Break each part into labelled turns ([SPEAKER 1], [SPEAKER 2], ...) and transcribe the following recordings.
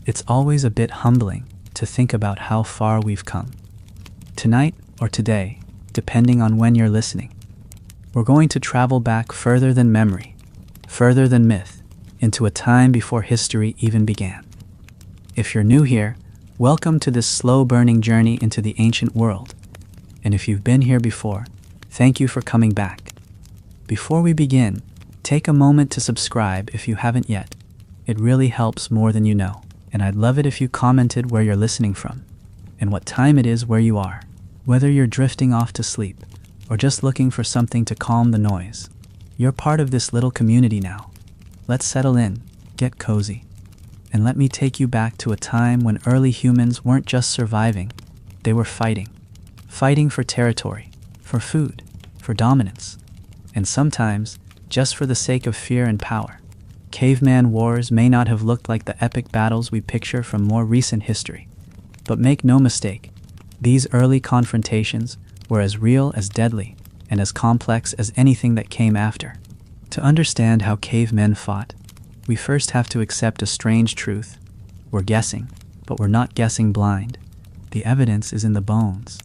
[SPEAKER 1] It's always a bit humbling to think about how far we've come. Tonight or today, depending on when you're listening, we're going to travel back further than memory, further than myth, into a time before history even began. If you're new here, welcome to this slow-burning journey into the ancient world. And if you've been here before, thank you for coming back. Before we begin, take a moment to subscribe if you haven't yet. It really helps more than you know. And I'd love it if you commented where you're listening from and what time it is where you are, whether you're drifting off to sleep or just looking for something to calm the noise. You're part of this little community now. Let's settle in, get cozy, and let me take you back to a time when early humans weren't just surviving, they were fighting. Fighting for territory, for food, for dominance, and sometimes just for the sake of fear and power. Caveman wars may not have looked like the epic battles we picture from more recent history. But make no mistake, these early confrontations were as real, as deadly, and as complex as anything that came after. To understand how cavemen fought, we first have to accept a strange truth. We're guessing, but we're not guessing blind. The evidence is in the bones.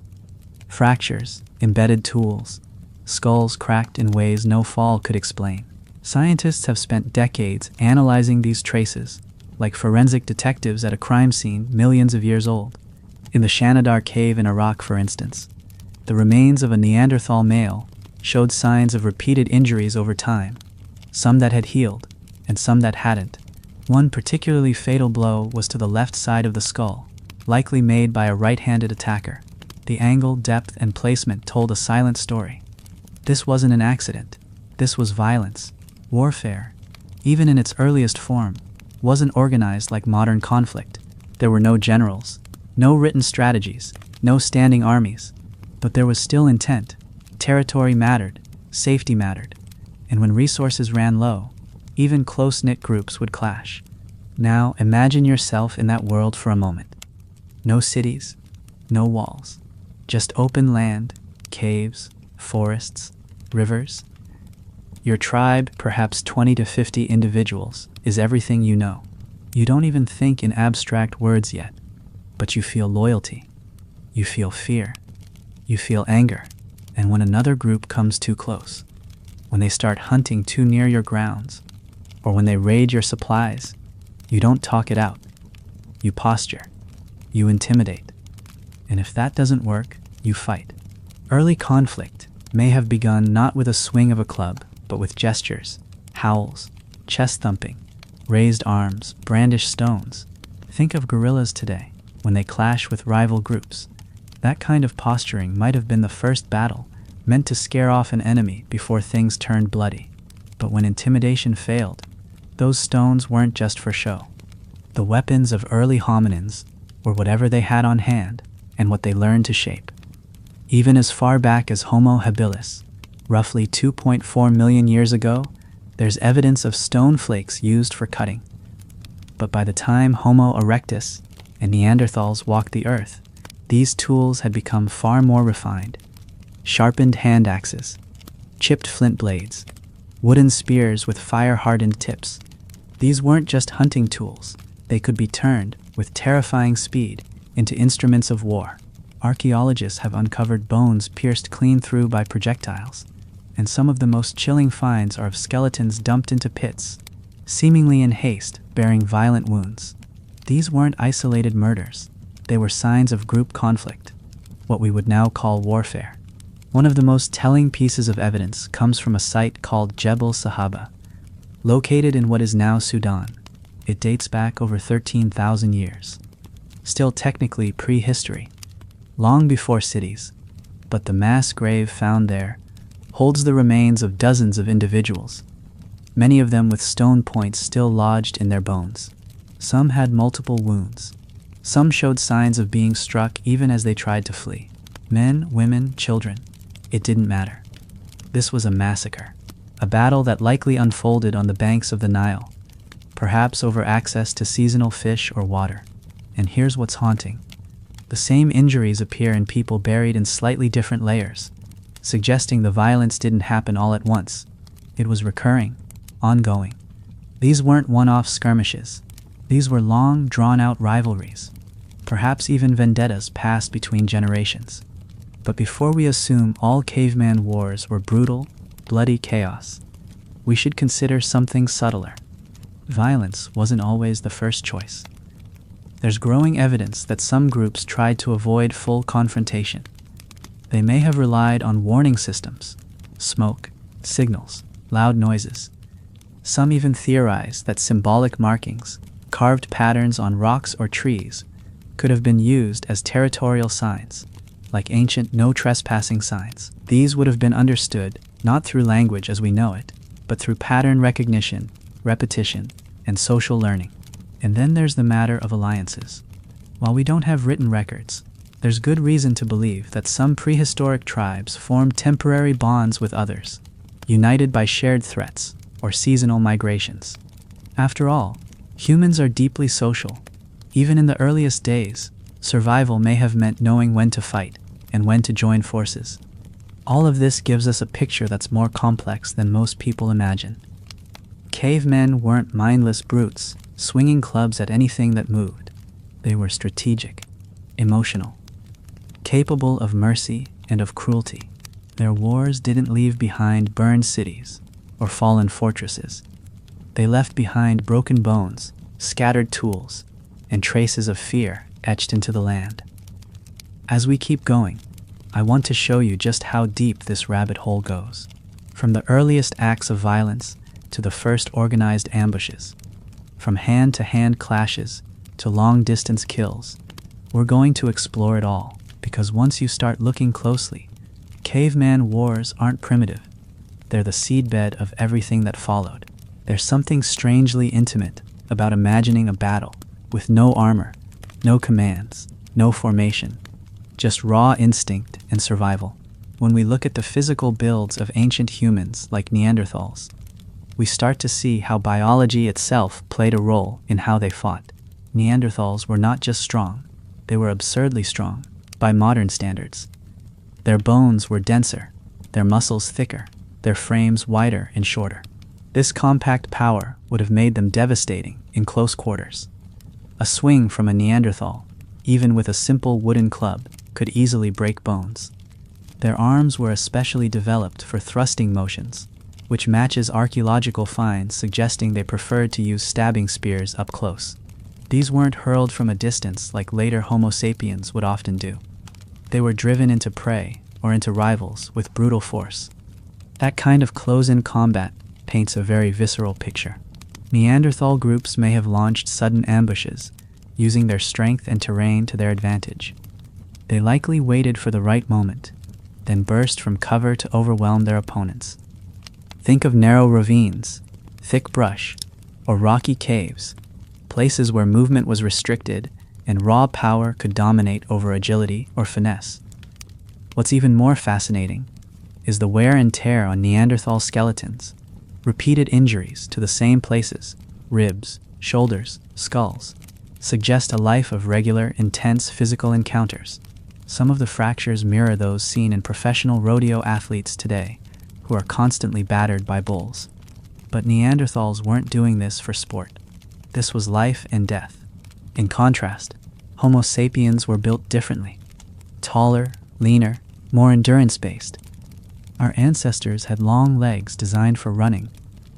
[SPEAKER 1] Fractures, embedded tools, skulls cracked in ways no fall could explain. Scientists have spent decades analyzing these traces, like forensic detectives at a crime scene millions of years old. In the Shanidar cave in Iraq, for instance, the remains of a Neanderthal male showed signs of repeated injuries over time, some that had healed and some that hadn't. One particularly fatal blow was to the left side of the skull, likely made by a right-handed attacker. The angle, depth, and placement told a silent story. This wasn't an accident. This was violence. Warfare, even in its earliest form, wasn't organized like modern conflict. There were no generals, no written strategies, no standing armies. But there was still intent. Territory mattered, safety mattered, and when resources ran low, even close-knit groups would clash. Now imagine yourself in that world for a moment. No cities, no walls, just open land, caves, forests, rivers. Your tribe, perhaps 20 to 50 individuals, is everything you know. You don't even think in abstract words yet, but you feel loyalty. You feel fear. You feel anger. And when another group comes too close, when they start hunting too near your grounds, or when they raid your supplies, you don't talk it out. You posture. You intimidate. And if that doesn't work, you fight. Early conflict may have begun not with a swing of a club, but with gestures, howls, chest thumping, raised arms, brandished stones. Think of guerrillas today, when they clash with rival groups. That kind of posturing might have been the first battle, meant to scare off an enemy before things turned bloody. But when intimidation failed, those stones weren't just for show. The weapons of early hominins were whatever they had on hand and what they learned to shape. Even as far back as Homo habilis, roughly 2.4 million years ago, there's evidence of stone flakes used for cutting. But by the time Homo erectus and Neanderthals walked the earth, these tools had become far more refined. Sharpened hand axes, chipped flint blades, wooden spears with fire-hardened tips. These weren't just hunting tools. They could be turned, with terrifying speed, into instruments of war. Archaeologists have uncovered bones pierced clean through by projectiles, and some of the most chilling finds are of skeletons dumped into pits, seemingly in haste, bearing violent wounds. These weren't isolated murders. They were signs of group conflict, what we would now call warfare. One of the most telling pieces of evidence comes from a site called Jebel Sahaba, located in what is now Sudan. It dates back over 13,000 years. Still technically prehistory, long before cities, but the mass grave found there holds the remains of dozens of individuals, many of them with stone points still lodged in their bones. Some had multiple wounds. Some showed signs of being struck even as they tried to flee. Men, women, children. It didn't matter. This was a massacre, a battle that likely unfolded on the banks of the Nile, perhaps over access to seasonal fish or water. And here's what's haunting. The same injuries appear in people buried in slightly different layers, suggesting the violence didn't happen all at once. It was recurring, ongoing. These weren't one-off skirmishes. These were long, drawn-out rivalries, perhaps even vendettas passed between generations. But before we assume all caveman wars were brutal, bloody chaos, we should consider something subtler. Violence wasn't always the first choice. There's growing evidence that some groups tried to avoid full confrontation. They may have relied on warning systems, smoke, signals, loud noises. Some even theorize that symbolic markings, carved patterns on rocks or trees, could have been used as territorial signs, like ancient no trespassing signs. These would have been understood not through language as we know it, but through pattern recognition, repetition, and social learning. And then there's the matter of alliances. While we don't have written records, there's good reason to believe that some prehistoric tribes formed temporary bonds with others, united by shared threats or seasonal migrations. After all, humans are deeply social. Even in the earliest days, survival may have meant knowing when to fight and when to join forces. All of this gives us a picture that's more complex than most people imagine. Cavemen weren't mindless brutes, swinging clubs at anything that moved. They were strategic, emotional, capable of mercy and of cruelty. Their wars didn't leave behind burned cities or fallen fortresses. They left behind broken bones, scattered tools, and traces of fear etched into the land. As we keep going, I want to show you just how deep this rabbit hole goes. From the earliest acts of violence to the first organized ambushes, from hand-to-hand clashes to long-distance kills, we're going to explore it all, because once you start looking closely, caveman wars aren't primitive. They're the seedbed of everything that followed. There's something strangely intimate about imagining a battle with no armor, no commands, no formation, just raw instinct and survival. When we look at the physical builds of ancient humans like Neanderthals, we start to see how biology itself played a role in how they fought. Neanderthals were not just strong, they were absurdly strong by modern standards. Their bones were denser, their muscles thicker, their frames wider and shorter. This compact power would have made them devastating in close quarters. A swing from a Neanderthal, even with a simple wooden club, could easily break bones. Their arms were especially developed for thrusting motions, which matches archaeological finds suggesting they preferred to use stabbing spears up close. These weren't hurled from a distance like later Homo sapiens would often do. They were driven into prey or into rivals with brutal force. That kind of close-in combat paints a very visceral picture. Neanderthal groups may have launched sudden ambushes, using their strength and terrain to their advantage. They likely waited for the right moment, then burst from cover to overwhelm their opponents. Think of narrow ravines, thick brush, or rocky caves, places where movement was restricted and raw power could dominate over agility or finesse. What's even more fascinating is the wear and tear on Neanderthal skeletons. Repeated injuries to the same places, ribs, shoulders, skulls, suggest a life of regular, intense physical encounters. Some of the fractures mirror those seen in professional rodeo athletes today, who are constantly battered by bulls. But Neanderthals weren't doing this for sport. This was life and death. In contrast, Homo sapiens were built differently. Taller, leaner, more endurance-based. Our ancestors had long legs designed for running,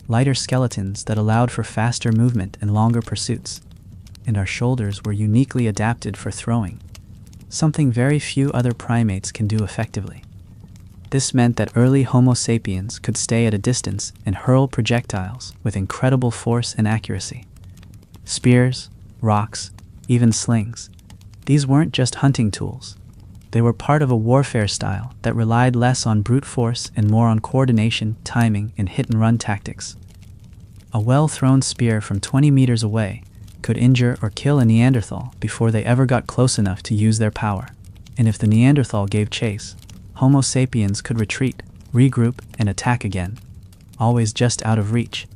[SPEAKER 1] lighter skeletons that allowed for faster movement and longer pursuits, and our shoulders were uniquely adapted for throwing, something very few other primates can do effectively. This meant that early Homo sapiens could stay at a distance and hurl projectiles with incredible force and accuracy. Spears, rocks, even slings. These weren't just hunting tools. They were part of a warfare style that relied less on brute force and more on coordination, timing, and hit-and-run tactics. A well-thrown spear from 20 meters away could injure or kill a Neanderthal before they ever got close enough to use their power. And if the Neanderthal gave chase, Homo sapiens could retreat, regroup, and attack again, always just out of reach.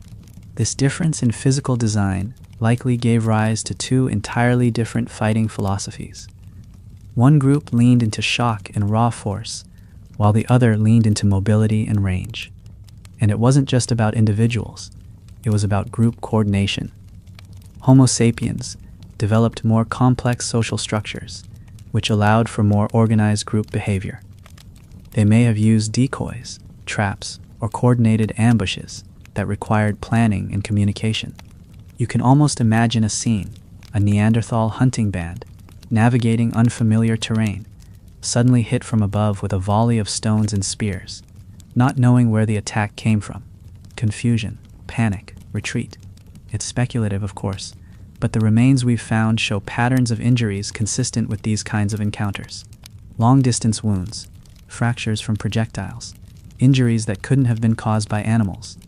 [SPEAKER 1] This difference in physical design likely gave rise to two entirely different fighting philosophies. One group leaned into shock and raw force, while the other leaned into mobility and range. And it wasn't just about individuals, it was about group coordination. Homo sapiens developed more complex social structures, which allowed for more organized group behavior. They may have used decoys, traps, or coordinated ambushes that required planning and communication. You can almost imagine a scene, a Neanderthal hunting band, navigating unfamiliar terrain, suddenly hit from above with a volley of stones and spears, not knowing where the attack came from. Confusion, panic, retreat. It's speculative, of course, but the remains we've found show patterns of injuries consistent with these kinds of encounters. Long-distance wounds, fractures from projectiles, injuries that couldn't have been caused by animals.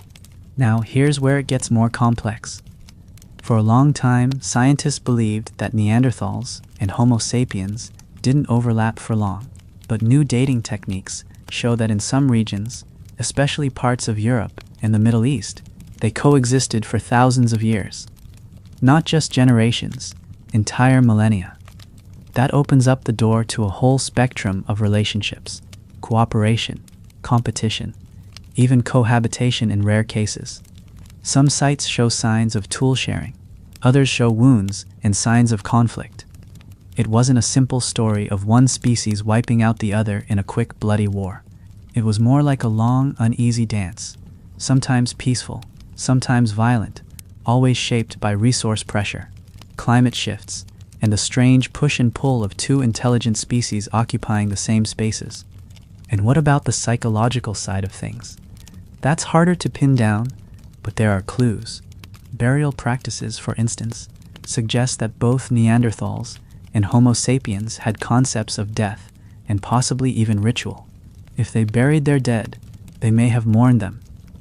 [SPEAKER 1] Now, here's where it gets more complex. For a long time, scientists believed that Neanderthals and Homo sapiens didn't overlap for long, but new dating techniques show that in some regions, especially parts of Europe and the Middle East, they coexisted for thousands of years. Not just generations, entire millennia. That opens up the door to a whole spectrum of relationships, cooperation, competition, even cohabitation in rare cases. Some sites show signs of tool sharing, others show wounds and signs of conflict. It wasn't a simple story of one species wiping out the other in a quick, bloody war. It was more like a long, uneasy dance, sometimes peaceful, sometimes violent, always shaped by resource pressure, climate shifts, and the strange push and pull of two intelligent species occupying the same spaces. And what about the psychological side of things? That's harder to pin down, but there are clues. Burial practices, for instance, suggest that both Neanderthals and Homo sapiens had concepts of death and possibly even ritual. If they buried their dead, they may have mourned them.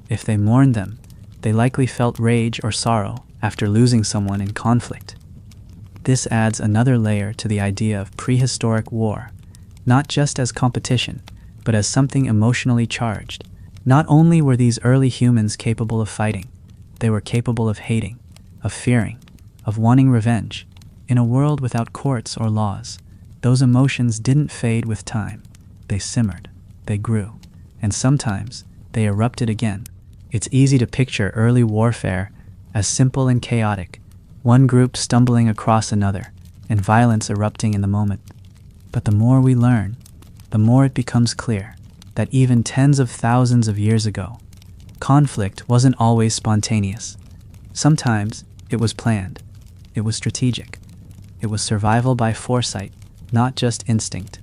[SPEAKER 1] If they mourned them, they likely felt rage or sorrow after losing someone in conflict. This adds another layer to the idea of prehistoric war, not just as competition, but as something emotionally charged. Not only were these early humans capable of fighting, they were capable of hating, of fearing, of wanting revenge. In a world without courts or laws, those emotions didn't fade with time. They simmered, they grew, and sometimes they erupted again. It's easy to picture early warfare as simple and chaotic, one group stumbling across another, and violence erupting in the moment. But the more we learn, the more it becomes clear that even tens of thousands of years ago, conflict wasn't always spontaneous. Sometimes it was planned, it was strategic, it was survival by foresight, not just instinct.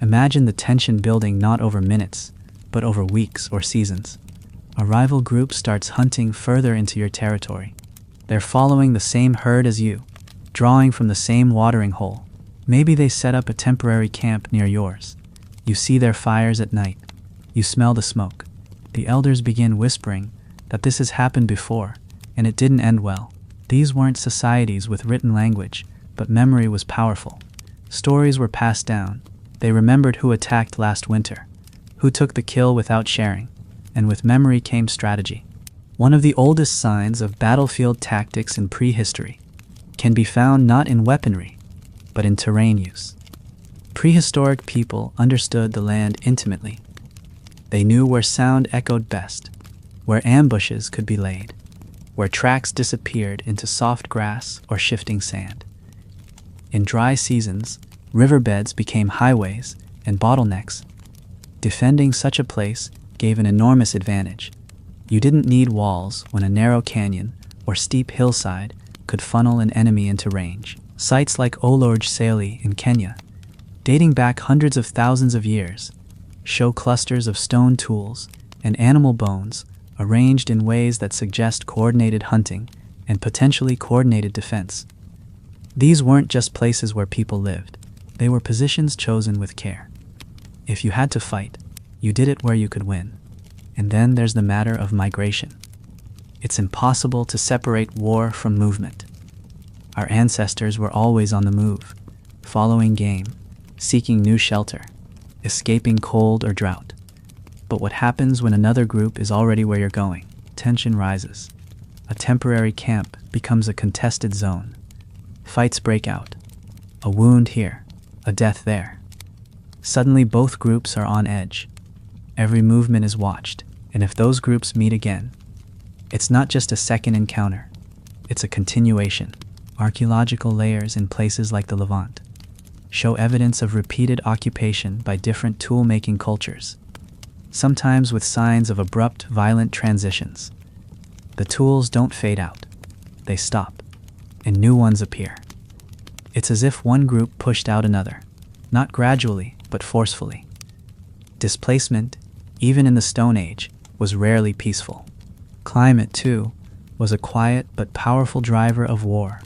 [SPEAKER 1] Imagine the tension building not over minutes, but over weeks or seasons. A rival group starts hunting further into your territory. They're following the same herd as you, drawing from the same watering hole. Maybe they set up a temporary camp near yours. You see their fires at night. You smell the smoke. The elders begin whispering that this has happened before, and it didn't end well. These weren't societies with written language, but memory was powerful. Stories were passed down. They remembered who attacked last winter, who took the kill without sharing, and with memory came strategy. One of the oldest signs of battlefield tactics in prehistory can be found not in weaponry, but in terrain use. Prehistoric people understood the land intimately. They knew where sound echoed best, where ambushes could be laid, where tracks disappeared into soft grass or shifting sand. In dry seasons, riverbeds became highways and bottlenecks. Defending such a place gave an enormous advantage. You didn't need walls when a narrow canyon or steep hillside could funnel an enemy into range. Sites like Olorge Sali in Kenya, dating back hundreds of thousands of years, show clusters of stone tools and animal bones arranged in ways that suggest coordinated hunting and potentially coordinated defense. These weren't just places where people lived. They were positions chosen with care. If you had to fight, you did it where you could win. And then there's the matter of migration. It's impossible to separate war from movement. Our ancestors were always on the move, following game, seeking new shelter, escaping cold or drought. But what happens when another group is already where you're going? Tension rises. A temporary camp becomes a contested zone. Fights break out. A wound here, a death there. Suddenly both groups are on edge. Every movement is watched, and if those groups meet again, it's not just a second encounter. It's a continuation. Archaeological layers in places like the Levant show evidence of repeated occupation by different tool-making cultures, sometimes with signs of abrupt, violent transitions. The tools don't fade out. They stop, and new ones appear. It's as if one group pushed out another, not gradually, but forcefully. Displacement, even in the Stone Age, was rarely peaceful. Climate, too, was a quiet but powerful driver of war.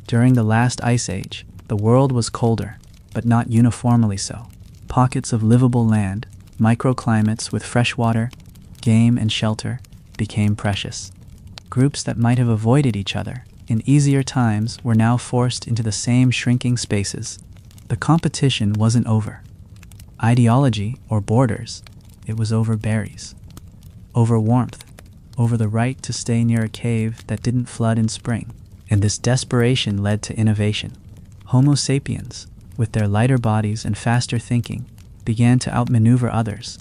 [SPEAKER 1] During the last ice age, the world was colder, but not uniformly so. Pockets of livable land, microclimates with fresh water, game, and shelter became precious. Groups that might have avoided each other in easier times were now forced into the same shrinking spaces. The competition wasn't over ideology or borders, it was over berries, over warmth, over the right to stay near a cave that didn't flood in spring. And this desperation led to innovation. Homo sapiens, with their lighter bodies and faster thinking, began to outmaneuver others,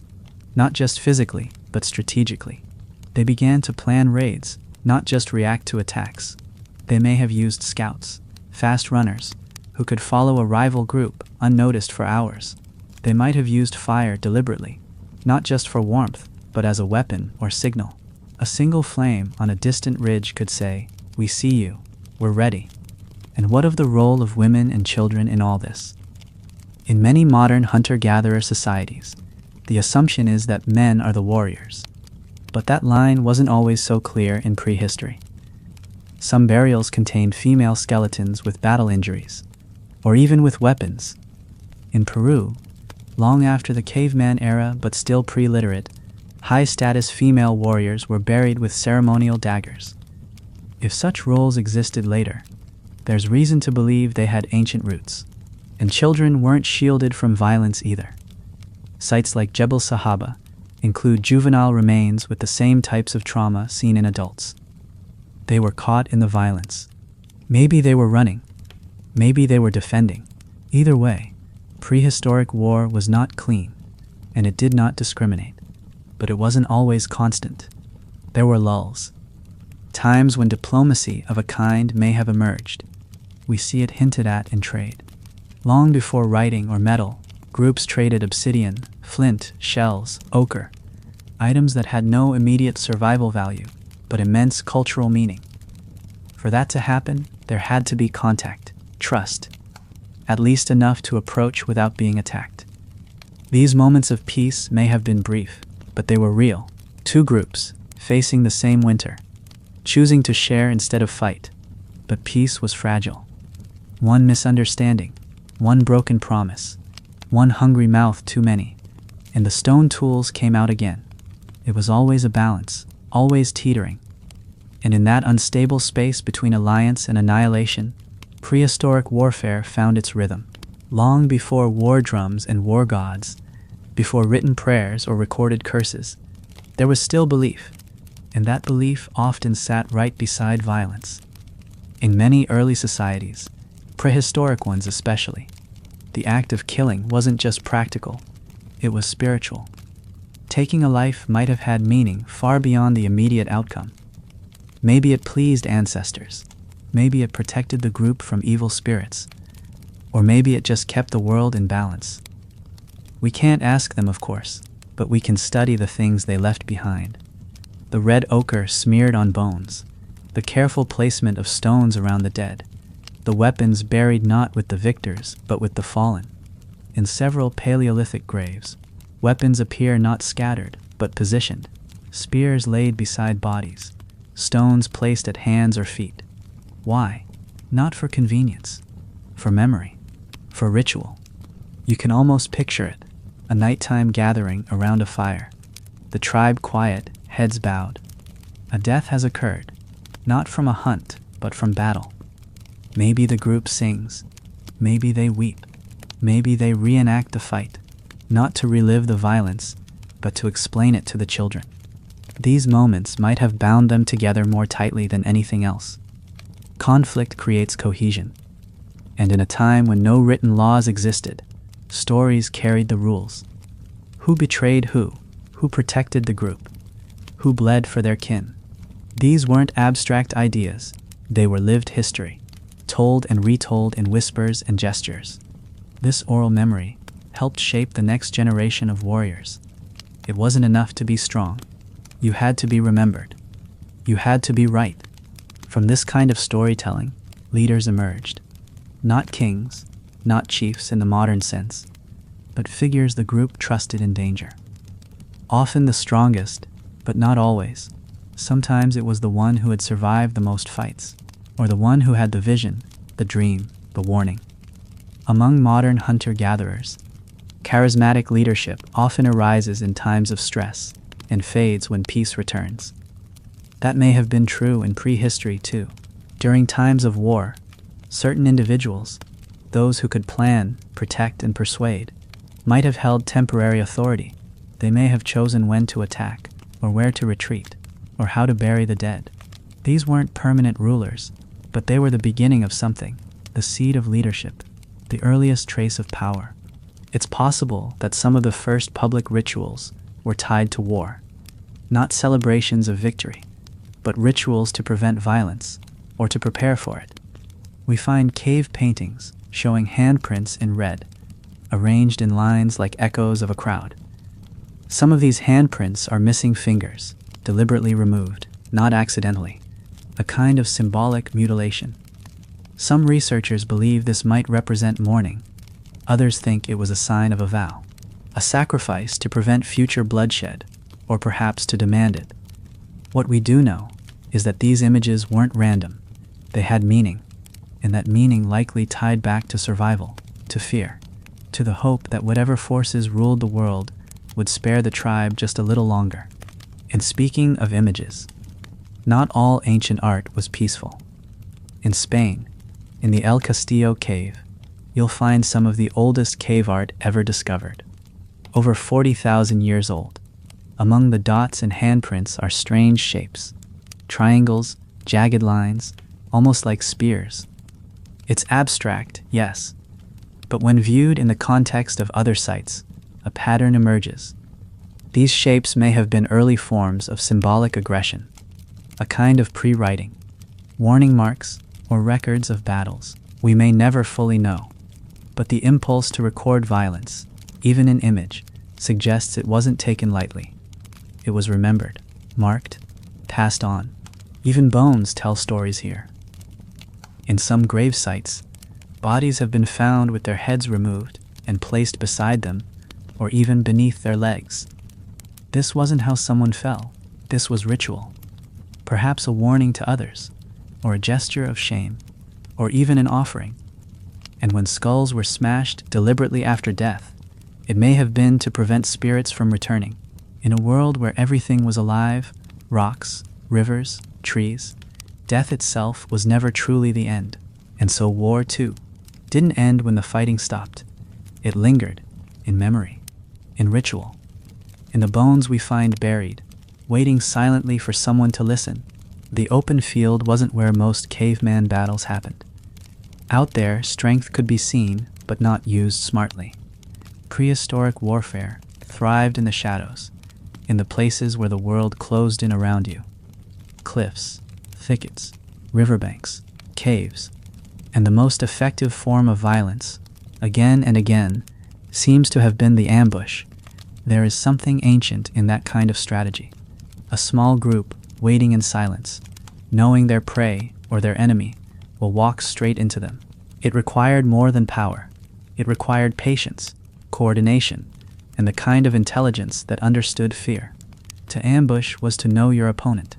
[SPEAKER 1] not just physically, but strategically. They began to plan raids, not just react to attacks. They may have used scouts, fast runners, who could follow a rival group unnoticed for hours. They might have used fire deliberately, not just for warmth, but as a weapon or signal. A single flame on a distant ridge could say, "We see you, we're ready." And what of the role of women and children in all this? In many modern hunter-gatherer societies, the assumption is that men are the warriors. But that line wasn't always so clear in prehistory. Some burials contained female skeletons with battle injuries, or even with weapons. In Peru, long after the caveman era but still pre-literate, high-status female warriors were buried with ceremonial daggers. If such roles existed later, there's reason to believe they had ancient roots. And children weren't shielded from violence either. Sites like Jebel Sahaba include juvenile remains with the same types of trauma seen in adults. They were caught in the violence. Maybe they were running. Maybe they were defending. Either way, prehistoric war was not clean, and it did not discriminate. But it wasn't always constant. There were lulls. Times when diplomacy of a kind may have emerged. We see it hinted at in trade. Long before writing or metal, groups traded obsidian, flint, shells, ochre, items that had no immediate survival value, but immense cultural meaning. For that to happen, there had to be contact, trust, at least enough to approach without being attacked. These moments of peace may have been brief, but they were real. Two groups, facing the same winter, choosing to share instead of fight. But peace was fragile. One misunderstanding, one broken promise, one hungry mouth too many, and the stone tools came out again. It was always a balance, always teetering. And in that unstable space between alliance and annihilation, prehistoric warfare found its rhythm. Long before war drums and war gods, before written prayers or recorded curses, there was still belief, and that belief often sat right beside violence. In many early societies, prehistoric ones especially, the act of killing wasn't just practical, it was spiritual. Taking a life might have had meaning far beyond the immediate outcome. Maybe it pleased ancestors, maybe it protected the group from evil spirits, or maybe it just kept the world in balance. We can't ask them, of course, but we can study the things they left behind. The red ochre smeared on bones, the careful placement of stones around the dead, the weapons buried not with the victors but with the fallen. In several Paleolithic graves, weapons appear not scattered but positioned, spears laid beside bodies, stones placed at hands or feet. Why? Not for convenience, for memory, for ritual. You can almost picture it, a nighttime gathering around a fire, the tribe quiet, heads bowed. A death has occurred, not from a hunt, but from battle. Maybe the group sings, maybe they weep, maybe they reenact the fight, not to relive the violence, but to explain it to the children. These moments might have bound them together more tightly than anything else. Conflict creates cohesion, and in a time when no written laws existed, stories carried the rules. Who betrayed who? Who protected the group? Who bled for their kin? These weren't abstract ideas, They were lived history, told and retold in whispers and gestures. This oral memory helped shape the next generation of warriors. It wasn't enough to be strong. You had to be remembered. You had to be right. From this kind of storytelling, leaders emerged. Not kings, not chiefs in the modern sense, but figures the group trusted in danger. Often the strongest, but not always. Sometimes it was the one who had survived the most fights, or the one who had the vision, the dream, the warning. Among modern hunter-gatherers, charismatic leadership often arises in times of stress and fades when peace returns. That may have been true in prehistory too. During times of war, certain individuals, those who could plan, protect, and persuade, might have held temporary authority. They may have chosen when to attack, or where to retreat, or how to bury the dead. These weren't permanent rulers, but they were the beginning of something, the seed of leadership, the earliest trace of power. It's possible that some of the first public rituals were tied to war, not celebrations of victory, but rituals to prevent violence or to prepare for it. We find cave paintings showing handprints in red, arranged in lines like echoes of a crowd. Some of these handprints are missing fingers, deliberately removed, not accidentally, a kind of symbolic mutilation. Some researchers believe this might represent mourning. Others think it was a sign of a vow, a sacrifice to prevent future bloodshed, or perhaps to demand it. What we do know is that these images weren't random. They had meaning, and that meaning likely tied back to survival, to fear, to the hope that whatever forces ruled the world would spare the tribe just a little longer. And speaking of images, not all ancient art was peaceful. In Spain, in the El Castillo cave, you'll find some of the oldest cave art ever discovered, over 40,000 years old. Among the dots and handprints are strange shapes, triangles, jagged lines, almost like spears. It's abstract, yes, but when viewed in the context of other sites, a pattern emerges. These shapes may have been early forms of symbolic aggression, a kind of pre-writing, warning marks, or records of battles. We may never fully know, but the impulse to record violence, even in image, suggests it wasn't taken lightly. It was remembered, marked, passed on. Even bones tell stories here. In some grave sites, bodies have been found with their heads removed and placed beside them, or even beneath their legs. This wasn't how someone fell. This was ritual. Perhaps a warning to others, or a gesture of shame, or even an offering. And when skulls were smashed deliberately after death, it may have been to prevent spirits from returning. In a world where everything was alive, rocks, rivers, trees, death itself was never truly the end. And so war, too, didn't end when the fighting stopped. It lingered, in memory, in ritual, in the bones we find buried, waiting silently for someone to listen. The open field wasn't where most caveman battles happened. Out there, strength could be seen, but not used smartly. Prehistoric warfare thrived in the shadows, in the places where the world closed in around you. Cliffs, thickets, riverbanks, caves, and the most effective form of violence, again and again, seems to have been the ambush. There is something ancient in that kind of strategy. A small group waiting in silence, knowing their prey or their enemy will walk straight into them. It required more than power. It required patience, coordination, and the kind of intelligence that understood fear. To ambush was to know your opponent.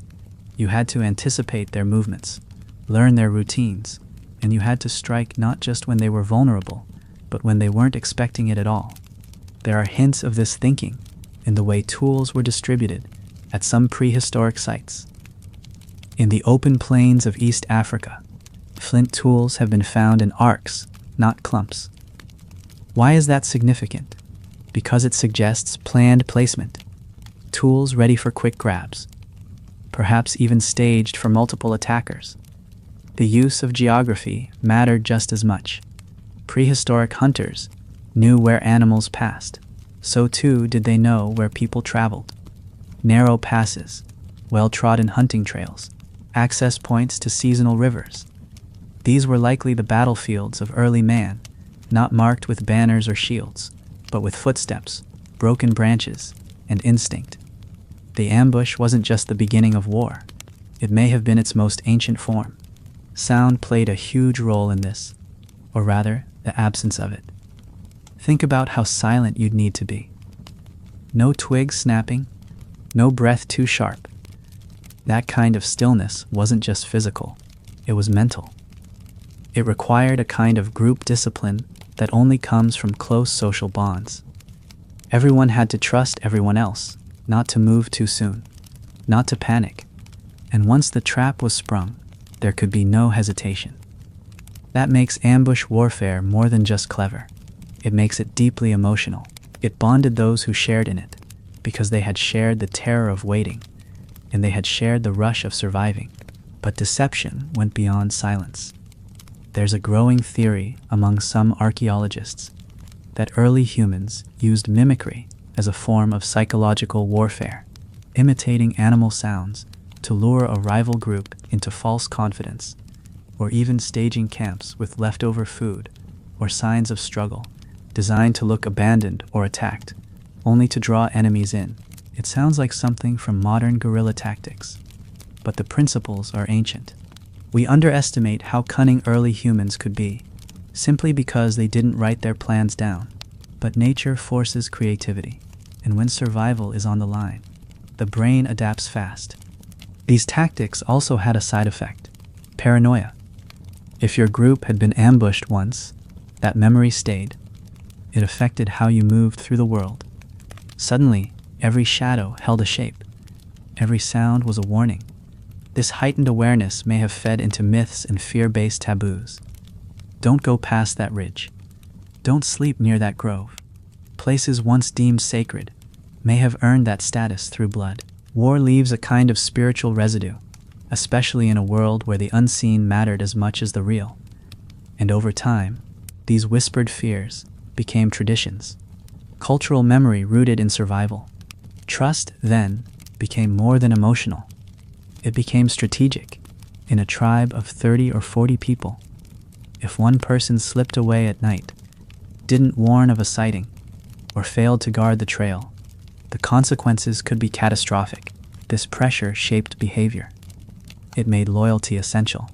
[SPEAKER 1] You had to anticipate their movements, learn their routines, and you had to strike not just when they were vulnerable, but when they weren't expecting it at all. There are hints of this thinking in the way tools were distributed at some prehistoric sites. In the open plains of East Africa, flint tools have been found in arcs, not clumps. Why is that significant? Because it suggests planned placement, tools ready for quick grabs, perhaps even staged for multiple attackers. The use of geography mattered just as much. Prehistoric hunters knew where animals passed. So too did they know where people traveled. Narrow passes, well-trodden hunting trails, access points to seasonal rivers. These were likely the battlefields of early man, not marked with banners or shields, but with footsteps, broken branches, and instinct. The ambush wasn't just the beginning of war. It may have been its most ancient form. Sound played a huge role in this, or rather, the absence of it. Think about how silent you'd need to be. No twigs snapping, no breath too sharp. That kind of stillness wasn't just physical, it was mental. It required a kind of group discipline that only comes from close social bonds. Everyone had to trust everyone else, not to move too soon, not to panic, and once the trap was sprung, there could be no hesitation. That makes ambush warfare more than just clever. It makes it deeply emotional. It bonded those who shared in it, because they had shared the terror of waiting, and they had shared the rush of surviving. But deception went beyond silence. There's a growing theory among some archaeologists that early humans used mimicry as a form of psychological warfare, imitating animal sounds to lure a rival group into false confidence, or even staging camps with leftover food or signs of struggle, designed to look abandoned or attacked, only to draw enemies in. It sounds like something from modern guerrilla tactics, but the principles are ancient. We underestimate how cunning early humans could be, simply because they didn't write their plans down. But nature forces creativity, and when survival is on the line, the brain adapts fast. These tactics also had a side effect: paranoia. If your group had been ambushed once, that memory stayed. It affected how you moved through the world. Suddenly, every shadow held a shape. Every sound was a warning. This heightened awareness may have fed into myths and fear-based taboos. Don't go past that ridge. Don't sleep near that grove. Places once deemed sacred may have earned that status through blood. War leaves a kind of spiritual residue, especially in a world where the unseen mattered as much as the real. And over time, these whispered fears became traditions. Cultural memory rooted in survival. Trust, then, became more than emotional. It became strategic. In a tribe of 30 or 40 people, if one person slipped away at night, didn't warn of a sighting, or failed to guard the trail, the consequences could be catastrophic. This pressure shaped behavior. It made loyalty essential.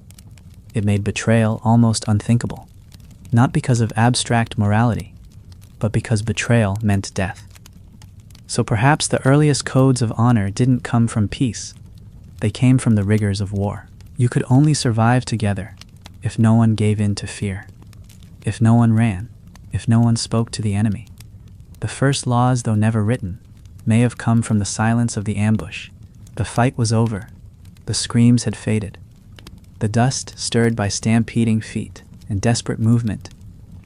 [SPEAKER 1] It made betrayal almost unthinkable, not because of abstract morality, but because betrayal meant death. So perhaps the earliest codes of honor didn't come from peace. They came from the rigors of war. You could only survive together if no one gave in to fear, if no one ran, if no one spoke to the enemy. The first laws, though never written, may have come from the silence of the ambush. The fight was over. The screams had faded. The dust, stirred by stampeding feet and desperate movement,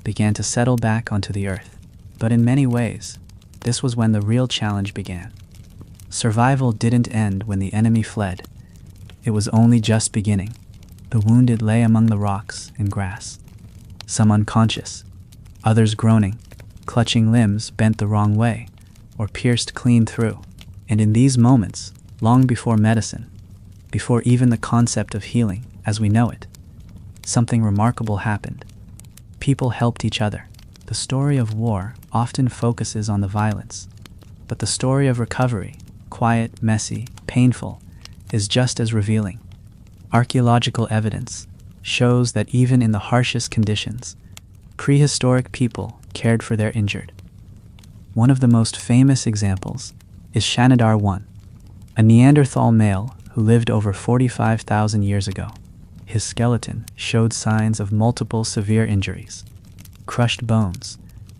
[SPEAKER 1] began to settle back onto the earth. But in many ways, this was when the real challenge began. Survival didn't end when the enemy fled. It was only just beginning. The wounded lay among the rocks and grass, some unconscious, others groaning, clutching limbs bent the wrong way or pierced clean through. And in these moments, long before medicine, before even the concept of healing as we know it, something remarkable happened. People helped each other. The story of war often focuses on the violence, but the story of recovery, quiet, messy, painful, is just as revealing. Archaeological evidence shows that even in the harshest conditions, prehistoric people cared for their injured. One of the most famous examples is Shanidar I, a Neanderthal male who lived over 45,000 years ago. His skeleton showed signs of multiple severe injuries: crushed bones,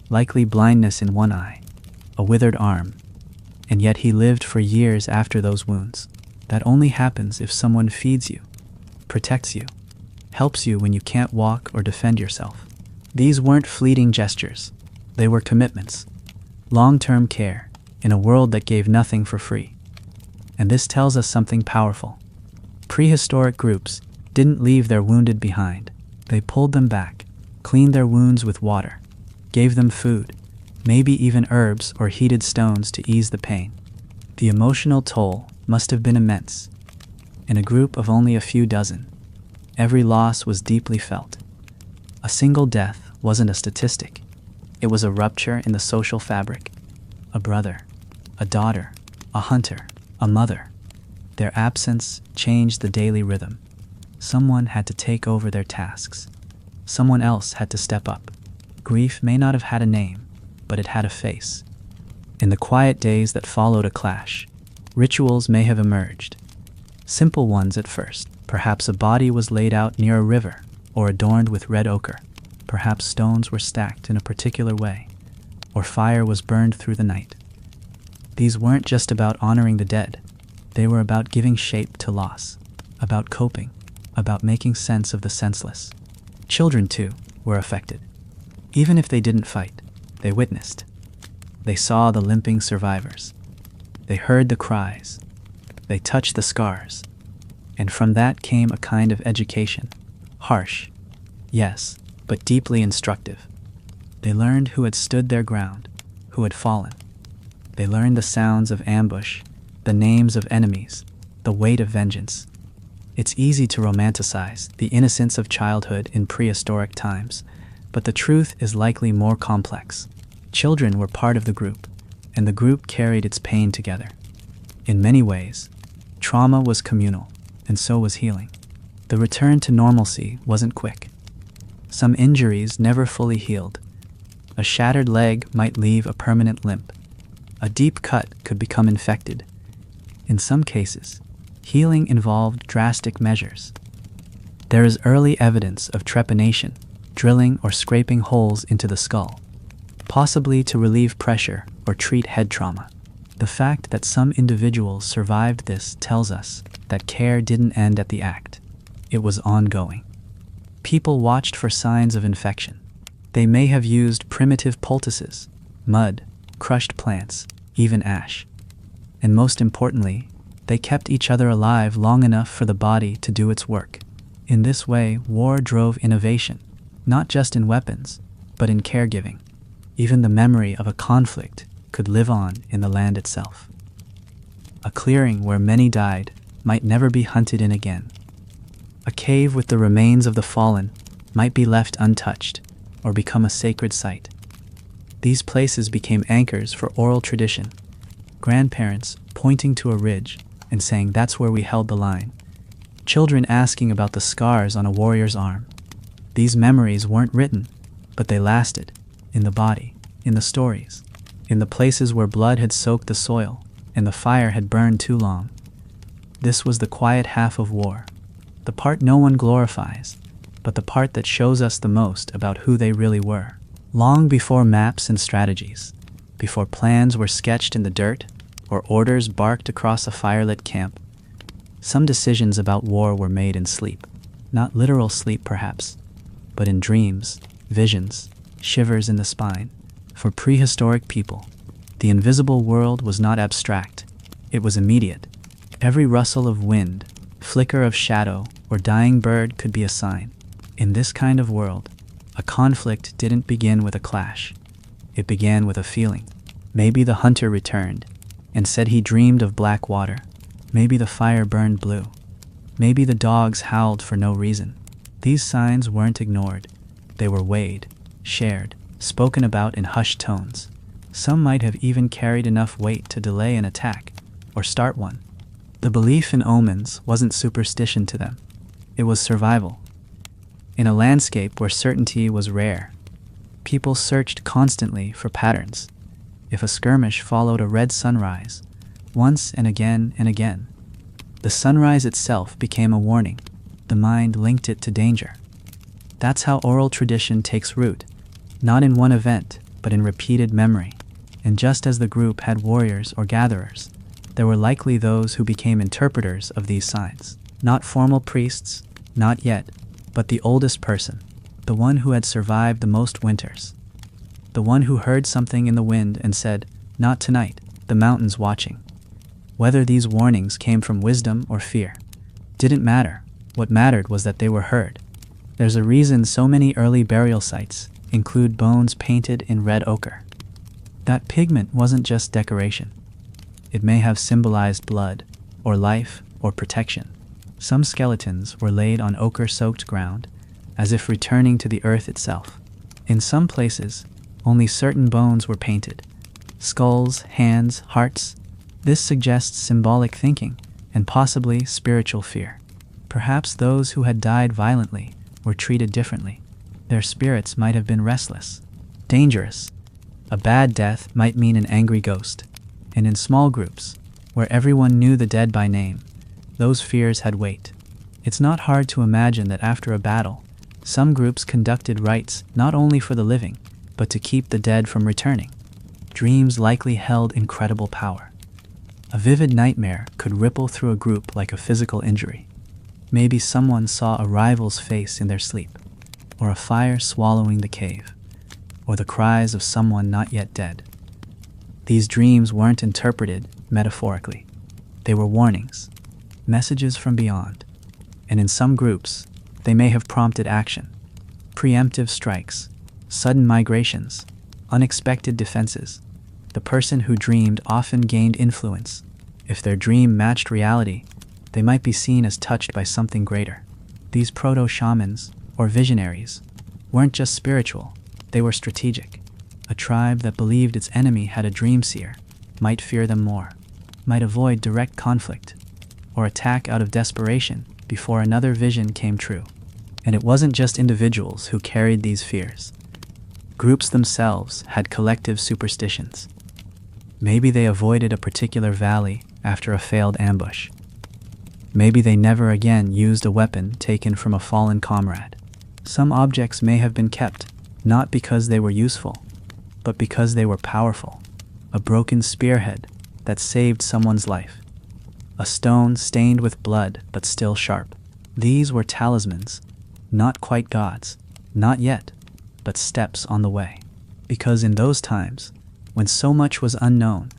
[SPEAKER 1] likely blindness in one eye, a withered arm, and yet he lived for years after those wounds. That only happens if someone feeds you, protects you, helps you when you can't walk or defend yourself. These weren't fleeting gestures. They were commitments. Long-term care in a world that gave nothing for free. And this tells us something powerful. Prehistoric groups didn't leave their wounded behind. They pulled them back, cleaned their wounds with water, gave them food, maybe even herbs or heated stones to ease the pain. The emotional toll must have been immense. in a group of only a few dozen. Every loss was deeply felt. A single death wasn't a statistic. It was a rupture in the social fabric. A brother, a daughter, a hunter, a mother. Their absence changed the daily rhythm. Someone had to take over their tasks. Someone else had to step up. Grief may not have had a name, but it had a face. In the quiet days that followed a clash, rituals may have emerged. Simple ones at first. Perhaps a body was laid out near a river or adorned with red ochre. Perhaps stones were stacked in a particular way, or fire was burned through the night. These weren't just about honoring the dead. They were about giving shape to loss, about coping, about making sense of the senseless. Children, too, were affected. Even if they didn't fight, they witnessed. They saw the limping survivors. They heard the cries. They touched the scars. And from that came a kind of education. Harsh, yes, but deeply instructive. They learned who had stood their ground, who had fallen. They learned the sounds of ambush, the names of enemies, the weight of vengeance. It's easy to romanticize the innocence of childhood in prehistoric times, but the truth is likely more complex. Children were part of the group, and the group carried its pain together. In many ways, trauma was communal, and so was healing. The return to normalcy wasn't quick. Some injuries never fully healed. A shattered leg might leave a permanent limp. A deep cut could become infected. In some cases, healing involved drastic measures. There is early evidence of trepanation, drilling or scraping holes into the skull, possibly to relieve pressure or treat head trauma. The fact that some individuals survived this tells us that care didn't end at the act. It was ongoing. People watched for signs of infection. They may have used primitive poultices, mud, crushed plants, even ash. And most importantly, they kept each other alive long enough for the body to do its work. In this way, war drove innovation, not just in weapons, but in caregiving. Even the memory of a conflict could live on in the land itself. A clearing where many died might never be hunted in again. A cave with the remains of the fallen might be left untouched or become a sacred site. These places became anchors for oral tradition, grandparents pointing to a ridge and saying that's where we held the line, children asking about the scars on a warrior's arm. These memories weren't written, but they lasted, in the body, in the stories, in the places where blood had soaked the soil and the fire had burned too long. This was the quiet half of war, the part no one glorifies, but the part that shows us the most about who they really were. Long before maps and strategies, before plans were sketched in the dirt or orders barked across a firelit camp, some decisions about war were made in sleep. Not literal sleep, perhaps, but in dreams, visions, shivers in the spine. For prehistoric people, the invisible world was not abstract. It was immediate. Every rustle of wind, flicker of shadow, or dying bird could be a sign. In this kind of world, a conflict didn't begin with a clash. It began with a feeling. Maybe the hunter returned and said he dreamed of black water. Maybe the fire burned blue. Maybe the dogs howled for no reason. These signs weren't ignored. They were weighed, shared, spoken about in hushed tones. Some might have even carried enough weight to delay an attack or start one. The belief in omens wasn't superstition to them. It was survival. In a landscape where certainty was rare, people searched constantly for patterns. If a skirmish followed a red sunrise, once and again, the sunrise itself became a warning. The mind linked it to danger. That's how oral tradition takes root, not in one event, but in repeated memory. And just as the group had warriors or gatherers, there were likely those who became interpreters of these signs. Not formal priests, not yet, but the oldest person, the one who had survived the most winters. The one who heard something in the wind and said, "Not tonight, the mountain's watching." Whether these warnings came from wisdom or fear didn't matter. What mattered was that they were heard. There's a reason so many early burial sites include bones painted in red ochre. That pigment wasn't just decoration. It may have symbolized blood, or life, or protection. Some skeletons were laid on ochre-soaked ground, as if returning to the earth itself. In some places, only certain bones were painted. Skulls, hands, hearts. This suggests symbolic thinking and possibly spiritual fear. Perhaps those who had died violently were treated differently. Their spirits might have been restless, dangerous. A bad death might mean an angry ghost. And in small groups, where everyone knew the dead by name, those fears had weight. It's not hard to imagine that after a battle, some groups conducted rites not only for the living, but to keep the dead from returning. Dreams likely held incredible power. A vivid nightmare could ripple through a group like a physical injury. Maybe someone saw a rival's face in their sleep, or a fire swallowing the cave, or the cries of someone not yet dead. These dreams weren't interpreted metaphorically. They were warnings, messages from beyond, and in some groups, they may have prompted action. Preemptive strikes, sudden migrations, unexpected defenses. The person who dreamed often gained influence. If their dream matched reality, they might be seen as touched by something greater. These proto-shamans, or visionaries, weren't just spiritual, they were strategic. A tribe that believed its enemy had a dream seer might fear them more, might avoid direct conflict, or attack out of desperation before another vision came true. And it wasn't just individuals who carried these fears. Groups themselves had collective superstitions. Maybe they avoided a particular valley after a failed ambush. Maybe they never again used a weapon taken from a fallen comrade. Some objects may have been kept, not because they were useful, but because they were powerful. A broken spearhead that saved someone's life. A stone stained with blood but still sharp. These were talismans, not quite gods, not yet, but steps on the way. Because in those times, when so much was unknown,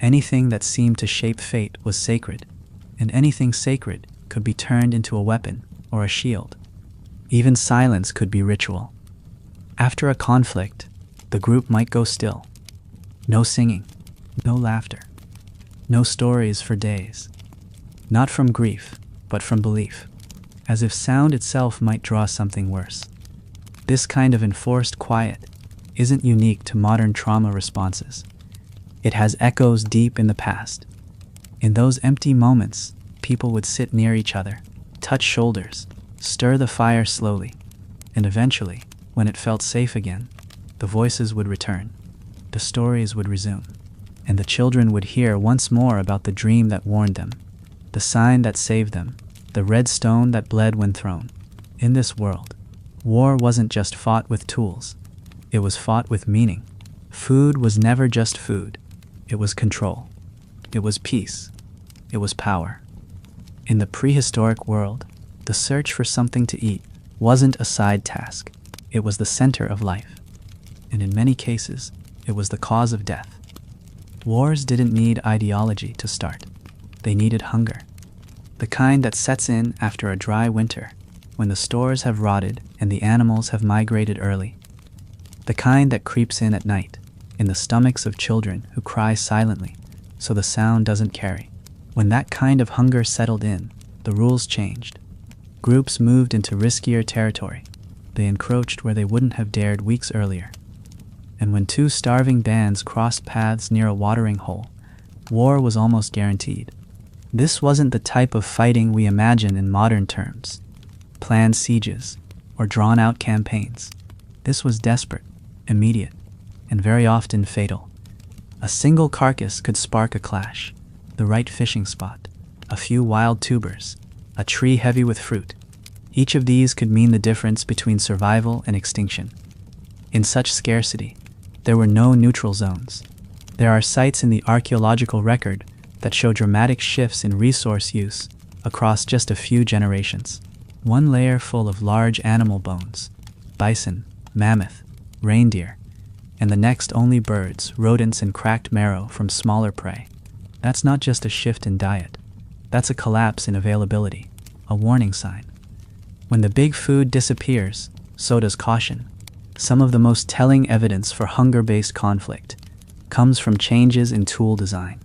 [SPEAKER 1] anything that seemed to shape fate was sacred, and anything sacred could be turned into a weapon or a shield. Even silence could be ritual. After a conflict, the group might go still. No singing, no laughter, no stories for days. Not from grief, but from belief, as if sound itself might draw something worse. This kind of enforced quiet isn't unique to modern trauma responses. It has echoes deep in the past. In those empty moments, people would sit near each other, touch shoulders, stir the fire slowly, and eventually, when it felt safe again, the voices would return, the stories would resume, and the children would hear once more about the dream that warned them, the sign that saved them, the red stone that bled when thrown. In this world, war wasn't just fought with tools, it was fought with meaning. Food was never just food, it was control, it was peace, it was power. In the prehistoric world, the search for something to eat wasn't a side task, it was the center of life. And in many cases, it was the cause of death. Wars didn't need ideology to start. They needed hunger. The kind that sets in after a dry winter, when the stores have rotted and the animals have migrated early. The kind that creeps in at night, in the stomachs of children who cry silently, so the sound doesn't carry. When that kind of hunger settled in, the rules changed. Groups moved into riskier territory. They encroached where they wouldn't have dared weeks earlier. And when two starving bands crossed paths near a watering hole, war was almost guaranteed. This wasn't the type of fighting we imagine in modern terms, planned sieges, or drawn-out campaigns. This was desperate, immediate, and very often fatal. A single carcass could spark a clash, the right fishing spot, a few wild tubers, a tree heavy with fruit. Each of these could mean the difference between survival and extinction. In such scarcity, there were no neutral zones. There are sites in the archaeological record that show dramatic shifts in resource use across just a few generations. One layer full of large animal bones, bison, mammoth, reindeer, and the next only birds, rodents, and cracked marrow from smaller prey. That's not just a shift in diet. That's a collapse in availability, a warning sign. When the big food disappears, so does caution. Some of the most telling evidence for hunger-based conflict comes from changes in tool design.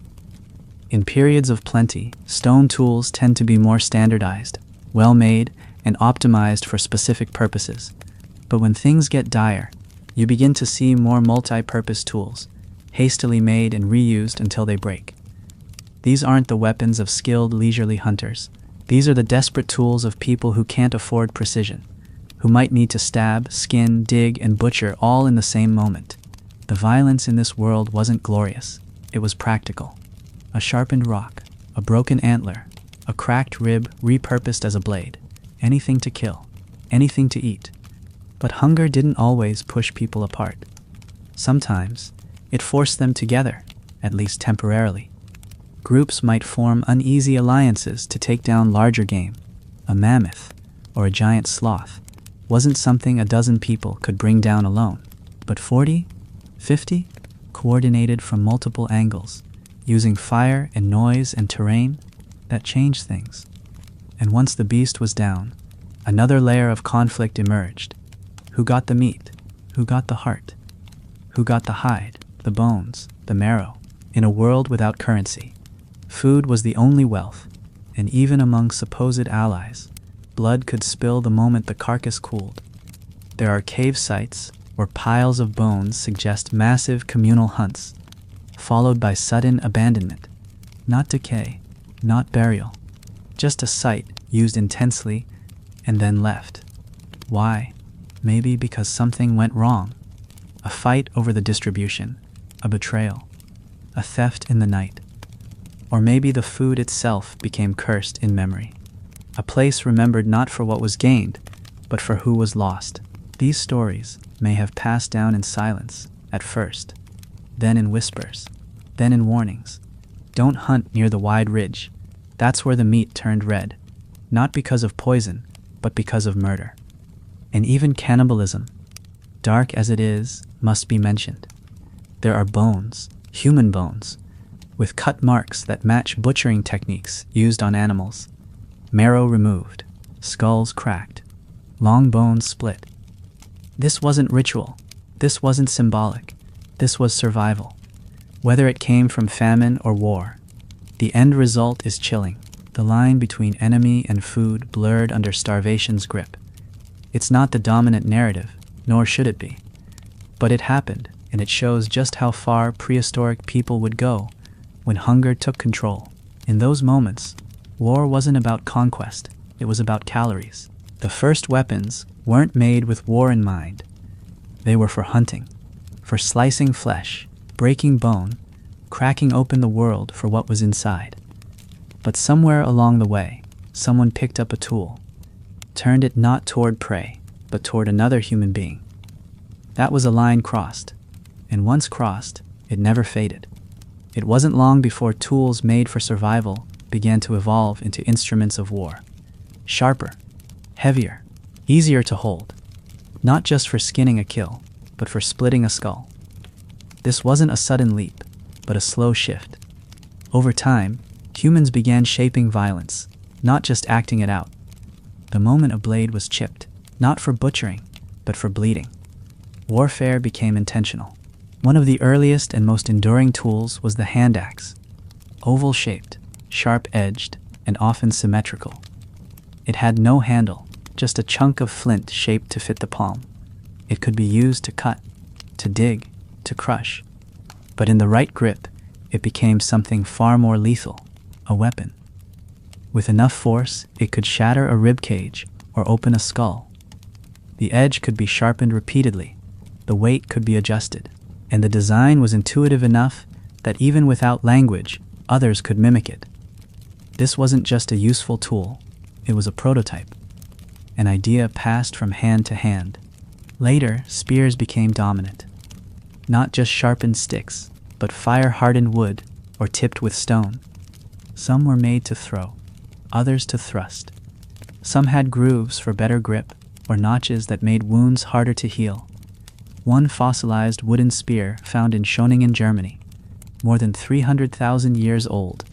[SPEAKER 1] In periods of plenty, stone tools tend to be more standardized, well-made, and optimized for specific purposes. But when things get dire, you begin to see more multi-purpose tools, hastily made and reused until they break. These aren't the weapons of skilled, leisurely hunters. These are the desperate tools of people who can't afford precision, who might need to stab, skin, dig, and butcher all in the same moment. The violence in this world wasn't glorious. It was practical. A sharpened rock, a broken antler, a cracked rib repurposed as a blade. Anything to kill, anything to eat. But hunger didn't always push people apart. Sometimes, it forced them together, at least temporarily. Groups might form uneasy alliances to take down larger game. A mammoth, or a giant sloth, wasn't something a dozen people could bring down alone. But 40, 50, coordinated from multiple angles, using fire and noise and terrain, that changed things. And once the beast was down, another layer of conflict emerged. Who got the meat? Who got the heart? Who got the hide, the bones, the marrow? In a world without currency, food was the only wealth, and even among supposed allies, blood could spill the moment the carcass cooled. There are cave sites where piles of bones suggest massive communal hunts, followed by sudden abandonment. Not decay, not burial, just a site used intensely and then left. Why? Maybe because something went wrong. A fight over the distribution, a betrayal, a theft in the night. Or maybe the food itself became cursed in memory. A place remembered not for what was gained, but for who was lost. These stories may have passed down in silence at first, then in whispers, then in warnings. Don't hunt near the wide ridge. That's where the meat turned red, not because of poison, but because of murder. And even cannibalism, dark as it is, must be mentioned. There are bones, human bones, with cut marks that match butchering techniques used on animals. Marrow removed, skulls cracked, long bones split. This wasn't ritual. This wasn't symbolic. This was survival. Whether it came from famine or war, the end result is chilling. The line between enemy and food blurred under starvation's grip. It's not the dominant narrative, nor should it be. But it happened, and it shows just how far prehistoric people would go when hunger took control. In those moments, war wasn't about conquest, it was about calories. The first weapons weren't made with war in mind. They were for hunting, for slicing flesh, breaking bone, cracking open the world for what was inside. But somewhere along the way, someone picked up a tool, turned it not toward prey, but toward another human being. That was a line crossed, and once crossed, it never faded. It wasn't long before tools made for survival began to evolve into instruments of war. Sharper, heavier, easier to hold, not just for skinning a kill, but for splitting a skull. This wasn't a sudden leap, but a slow shift. Over time, humans began shaping violence, not just acting it out. The moment a blade was chipped, not for butchering, but for bleeding, warfare became intentional. One of the earliest and most enduring tools was the hand axe. Oval-shaped, sharp-edged, and often symmetrical. It had no handle, just a chunk of flint shaped to fit the palm. It could be used to cut, to dig, to crush. But in the right grip, it became something far more lethal, a weapon. With enough force, it could shatter a rib cage or open a skull. The edge could be sharpened repeatedly, the weight could be adjusted, and the design was intuitive enough that even without language, others could mimic it. This wasn't just a useful tool, it was a prototype, an idea passed from hand to hand. Later, spears became dominant. Not just sharpened sticks, but fire-hardened wood or tipped with stone. Some were made to throw, others to thrust. Some had grooves for better grip or notches that made wounds harder to heal. One fossilized wooden spear found in Schöningen, Germany, more than 300,000 years old,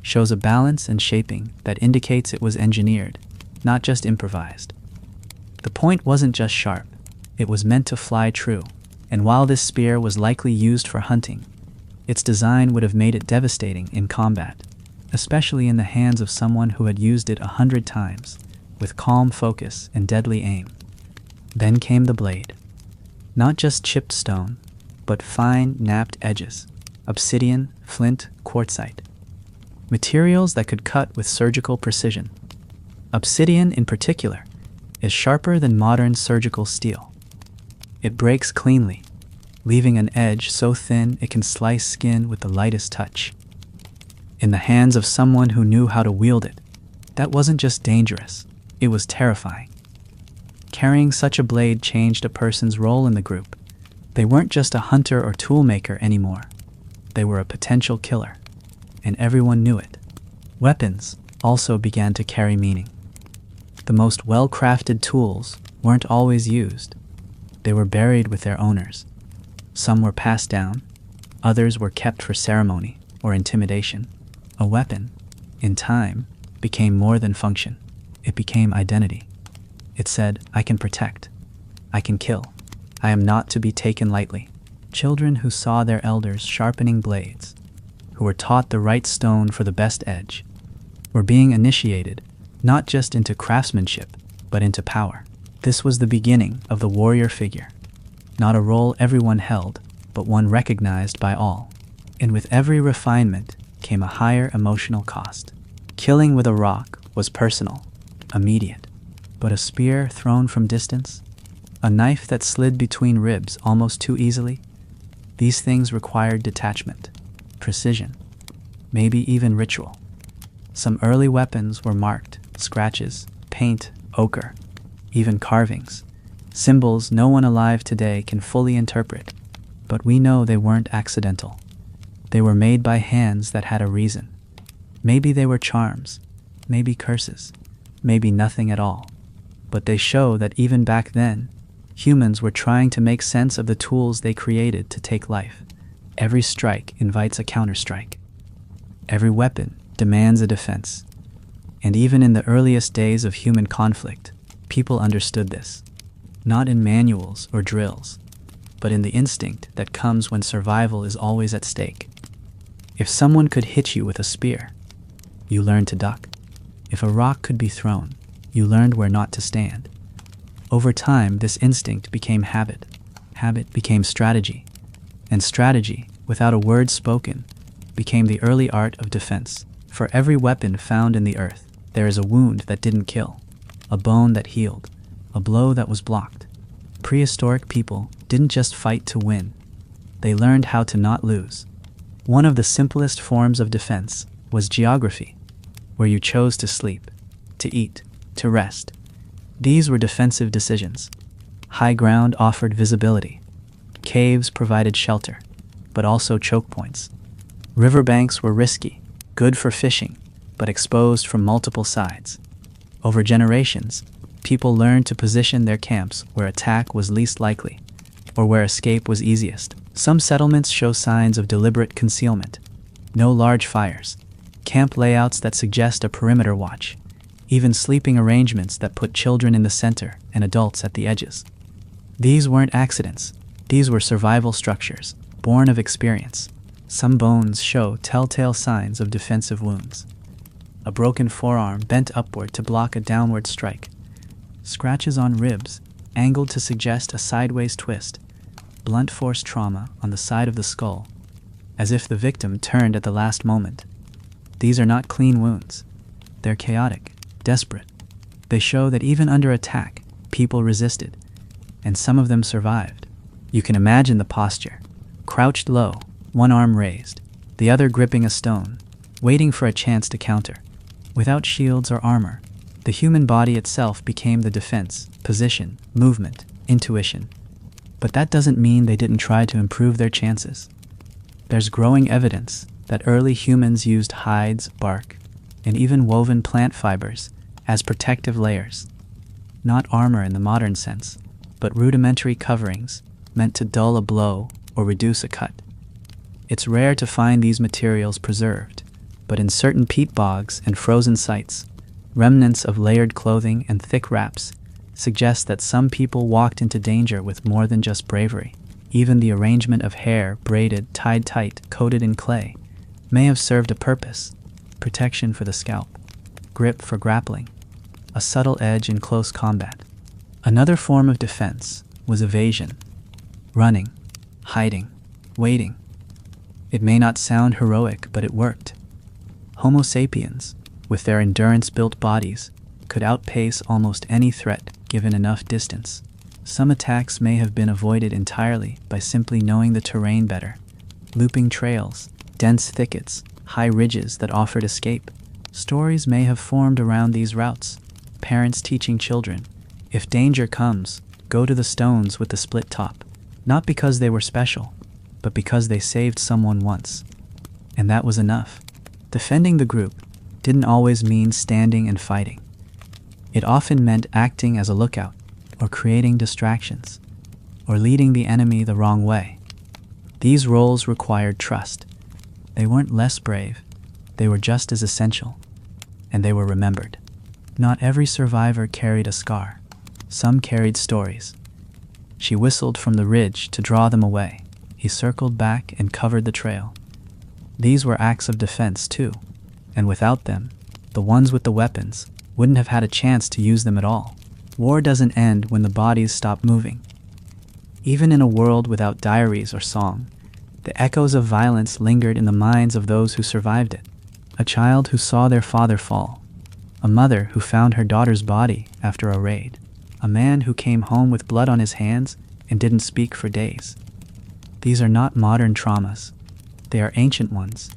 [SPEAKER 1] shows a balance and shaping that indicates it was engineered, not just improvised. The point wasn't just sharp, it was meant to fly true, and while this spear was likely used for hunting, Its design would have made it devastating in combat, especially in the hands of someone who had used it 100 times, with calm focus and deadly aim. Then came the blade. Not just chipped stone, but fine, napped edges, obsidian, flint, quartzite. Materials that could cut with surgical precision. Obsidian, in particular, is sharper than modern surgical steel. It breaks cleanly, leaving an edge so thin it can slice skin with the lightest touch. In the hands of someone who knew how to wield it, that wasn't just dangerous, it was terrifying. Carrying such a blade changed a person's role in the group. They weren't just a hunter or toolmaker anymore. They were a potential killer, and everyone knew it. Weapons also began to carry meaning. The most well-crafted tools weren't always used. They were buried with their owners. Some were passed down, others were kept for ceremony or intimidation. A weapon, in time, became more than function. It became identity. It said, I can protect. I can kill. I am not to be taken lightly. Children who saw their elders sharpening blades, who were taught the right stone for the best edge, were being initiated not just into craftsmanship, but into power. This was the beginning of the warrior figure. Not a role everyone held, but one recognized by all. And with every refinement came a higher emotional cost. Killing with a rock was personal, immediate. But a spear thrown from distance, a knife that slid between ribs almost too easily, these things required detachment, precision, maybe even ritual. Some early weapons were marked, scratches, paint, ochre, even carvings, symbols no one alive today can fully interpret, but we know they weren't accidental. They were made by hands that had a reason. Maybe they were charms, maybe curses, maybe nothing at all. But they show that even back then, humans were trying to make sense of the tools they created to take life. Every strike invites a counterstrike. Every weapon demands a defense. And even in the earliest days of human conflict, people understood this. Not in manuals or drills, but in the instinct that comes when survival is always at stake. If someone could hit you with a spear, you learned to duck. If a rock could be thrown, you learned where not to stand. Over time, this instinct became habit. Habit became strategy. And strategy, without a word spoken, became the early art of defense. For every weapon found in the earth, there is a wound that didn't kill, a bone that healed, a blow that was blocked. Prehistoric people didn't just fight to win. They learned how to not lose. One of the simplest forms of defense was geography, where you chose to sleep, to eat, to rest. These were defensive decisions. High ground offered visibility. Caves provided shelter, but also choke points. Riverbanks were risky, good for fishing, but exposed from multiple sides. Over generations, people learned to position their camps where attack was least likely, or where escape was easiest. Some settlements show signs of deliberate concealment. No large fires, camp layouts that suggest a perimeter watch, even sleeping arrangements that put children in the center and adults at the edges. These weren't accidents. These were survival structures, born of experience. Some bones show telltale signs of defensive wounds. A broken forearm bent upward to block a downward strike. Scratches on ribs, angled to suggest a sideways twist. Blunt force trauma on the side of the skull, as if the victim turned at the last moment. These are not clean wounds. They're chaotic, desperate. They show that even under attack, people resisted, and some of them survived. You can imagine the posture. Crouched low, one arm raised, the other gripping a stone, waiting for a chance to counter. Without shields or armor, the human body itself became the defense, position, movement, intuition. But that doesn't mean they didn't try to improve their chances. There's growing evidence that early humans used hides, bark, and even woven plant fibers as protective layers. Not armor in the modern sense, but rudimentary coverings meant to dull a blow or reduce a cut. It's rare to find these materials preserved, but in certain peat bogs and frozen sites, remnants of layered clothing and thick wraps suggest that some people walked into danger with more than just bravery. Even the arrangement of hair, braided, tied tight, coated in clay, may have served a purpose: protection for the scalp, grip for grappling, a subtle edge in close combat. Another form of defense was evasion, running, hiding, waiting. It may not sound heroic, but it worked. Homo sapiens, with their endurance-built bodies, could outpace almost any threat given enough distance. Some attacks may have been avoided entirely by simply knowing the terrain better. Looping trails, dense thickets, high ridges that offered escape. Stories may have formed around these routes. Parents teaching children, if danger comes, go to the stones with the split top. Not because they were special, but because they saved someone once. And that was enough. Defending the group didn't always mean standing and fighting. It often meant acting as a lookout, or creating distractions, or leading the enemy the wrong way. These roles required trust. They weren't less brave, they were just as essential, and they were remembered. Not every survivor carried a scar. Some carried stories. She whistled from the ridge to draw them away. He circled back and covered the trail. These were acts of defense too, and without them, the ones with the weapons wouldn't have had a chance to use them at all. War doesn't end when the bodies stop moving. Even in a world without diaries or song, the echoes of violence lingered in the minds of those who survived it. A child who saw their father fall, a mother who found her daughter's body after a raid, a man who came home with blood on his hands and didn't speak for days. These are not modern traumas. They are ancient ones,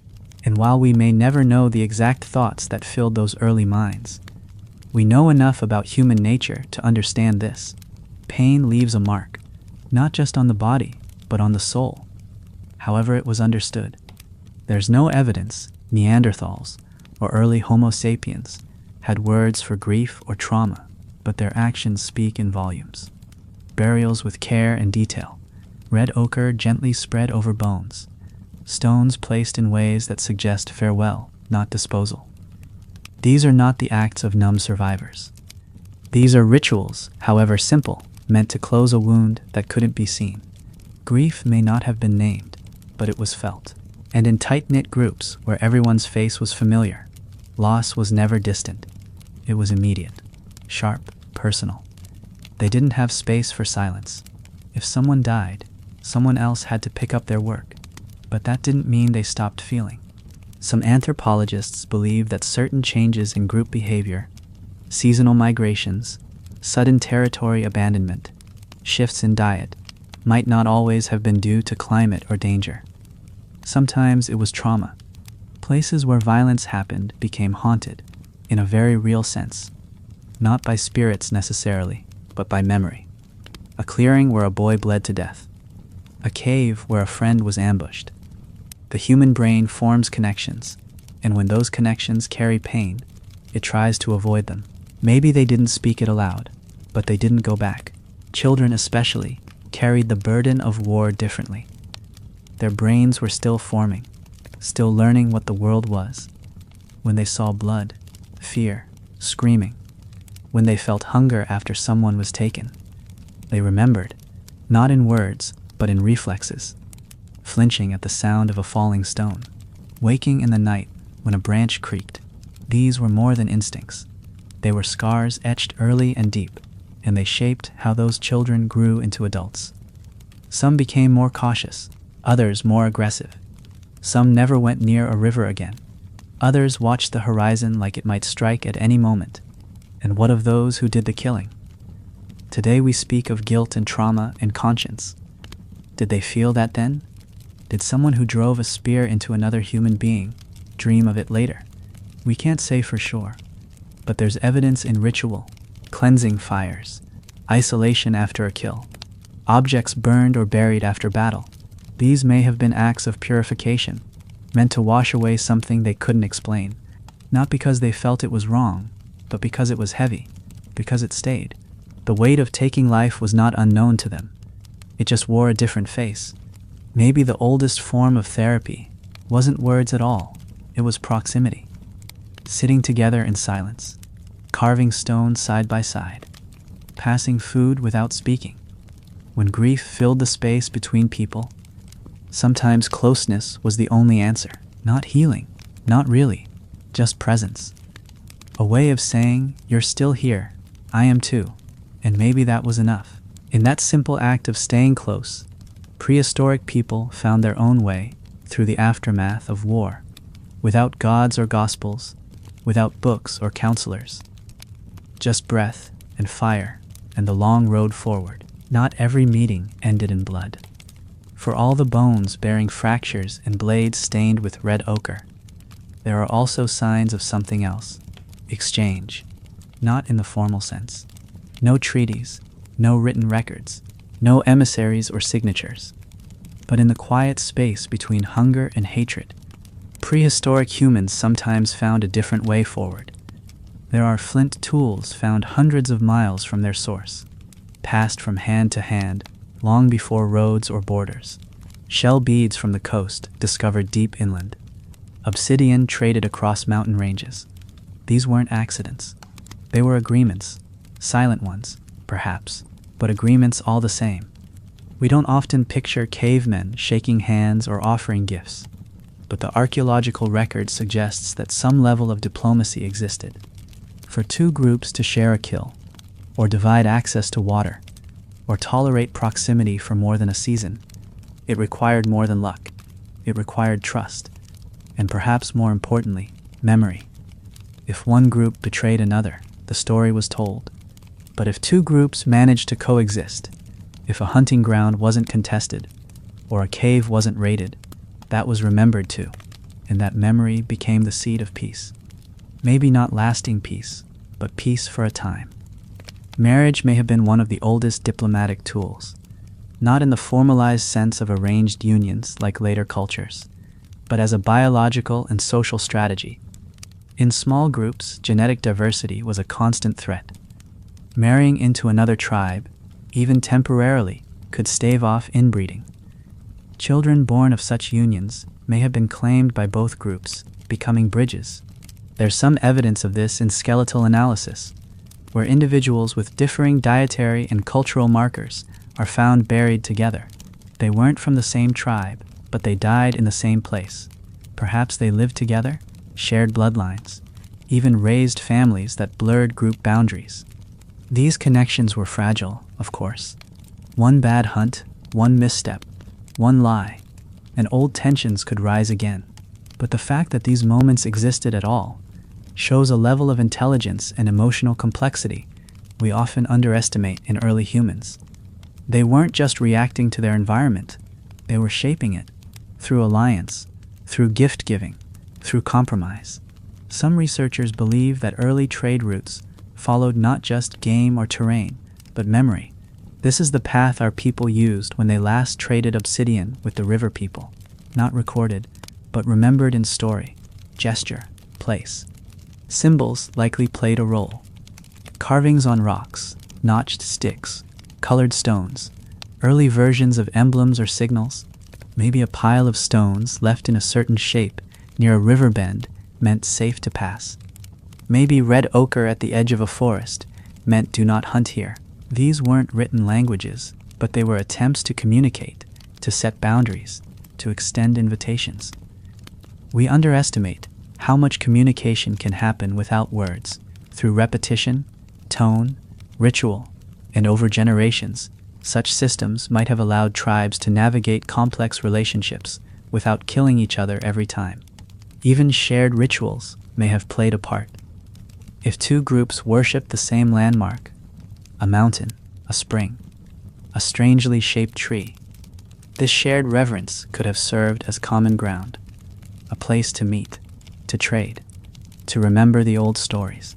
[SPEAKER 1] and while we may never know the exact thoughts that filled those early minds, we know enough about human nature to understand this. Pain leaves a mark, not just on the body, but on the soul, however it was understood. There's no evidence Neanderthals or early Homo sapiens had words for grief or trauma, but their actions speak in volumes. Burials with care and detail, red ochre gently spread over bones, stones placed in ways that suggest farewell, not disposal. These are not the acts of numb survivors. These are rituals, however simple, meant to close a wound that couldn't be seen. Grief may not have been named, but it was felt. And in tight-knit groups where everyone's face was familiar, loss was never distant. It was immediate, sharp, personal. They didn't have space for silence. If someone died, someone else had to pick up their work. But that didn't mean they stopped feeling. Some anthropologists believe that certain changes in group behavior, seasonal migrations, sudden territory abandonment, shifts in diet, might not always have been due to climate or danger. Sometimes it was trauma. Places where violence happened became haunted, in a very real sense, not by spirits necessarily, but by memory. A clearing where a boy bled to death. A cave where a friend was ambushed. The human brain forms connections, and when those connections carry pain, it tries to avoid them. Maybe they didn't speak it aloud, but they didn't go back. Children especially carried the burden of war differently. Their brains were still forming, still learning what the world was. When they saw blood, fear, screaming, when they felt hunger after someone was taken, they remembered, not in words, but in reflexes. Flinching at the sound of a falling stone, waking in the night when a branch creaked. These were more than instincts. They were scars etched early and deep, and they shaped how those children grew into adults. Some became more cautious, others more aggressive. Some never went near a river again. Others watched the horizon like it might strike at any moment. And what of those who did the killing? Today we speak of guilt and trauma and conscience. Did they feel that then? Did someone who drove a spear into another human being dream of it later? We can't say for sure, but there's evidence in ritual, cleansing fires, isolation after a kill, objects burned or buried after battle. These may have been acts of purification, meant to wash away something they couldn't explain, not because they felt it was wrong, but because it was heavy, because it stayed. The weight of taking life was not unknown to them. It just wore a different face. Maybe the oldest form of therapy wasn't words at all, it was proximity. Sitting together in silence, carving stones side by side, passing food without speaking. when grief filled the space between people, sometimes closeness was the only answer. Not healing, not really, just presence. A way of saying, you're still here, I am too, and maybe that was enough. In that simple act of staying close, prehistoric people found their own way through the aftermath of war, without gods or gospels, without books or counselors. Just breath and fire and the long road forward. Not every meeting ended in blood. For all the bones bearing fractures and blades stained with red ochre, there are also signs of something else. Exchange, not in the formal sense. No treaties, no written records, no emissaries or signatures. But in the quiet space between hunger and hatred, prehistoric humans sometimes found a different way forward. There are flint tools found hundreds of miles from their source, passed from hand to hand long before roads or borders. Shell beads from the coast discovered deep inland. Obsidian traded across mountain ranges. These weren't accidents. They were agreements, silent ones, perhaps, but agreements all the same. We don't often picture cavemen shaking hands or offering gifts, but the archaeological record suggests that some level of diplomacy existed. For two groups to share a kill, or divide access to water, or tolerate proximity for more than a season, it required more than luck. It required trust, and perhaps more importantly, memory. If one group betrayed another, the story was told. But if two groups managed to coexist, if a hunting ground wasn't contested, or a cave wasn't raided, that was remembered too, and that memory became the seed of peace. Maybe not lasting peace, but peace for a time. Marriage may have been one of the oldest diplomatic tools, not in the formalized sense of arranged unions like later cultures, but as a biological and social strategy. In small groups, genetic diversity was a constant threat. Marrying into another tribe, even temporarily, could stave off inbreeding. Children born of such unions may have been claimed by both groups, becoming bridges. There's some evidence of this in skeletal analysis, where individuals with differing dietary and cultural markers are found buried together. They weren't from the same tribe, but they died in the same place. Perhaps they lived together, shared bloodlines, even raised families that blurred group boundaries. These connections were fragile, of course. One bad hunt, one misstep, one lie, and old tensions could rise again. But the fact that these moments existed at all shows a level of intelligence and emotional complexity we often underestimate in early humans. They weren't just reacting to their environment, they were shaping it, through alliance, through gift-giving, through compromise. Some researchers believe that early trade routes followed not just game or terrain, but memory. This is the path our people used when they last traded obsidian with the river people, not recorded, but remembered in story, gesture, place. Symbols likely played a role. Carvings on rocks, notched sticks, colored stones, early versions of emblems or signals, maybe a pile of stones left in a certain shape near a river bend meant safe to pass. Maybe red ochre at the edge of a forest meant do not hunt here. These weren't written languages, but they were attempts to communicate, to set boundaries, to extend invitations. We underestimate how much communication can happen without words, through repetition, tone, ritual, and over generations. Such systems might have allowed tribes to navigate complex relationships without killing each other every time. Even shared rituals may have played a part. If two groups worshipped the same landmark, a mountain, a spring, a strangely shaped tree, this shared reverence could have served as common ground, a place to meet, to trade, to remember the old stories.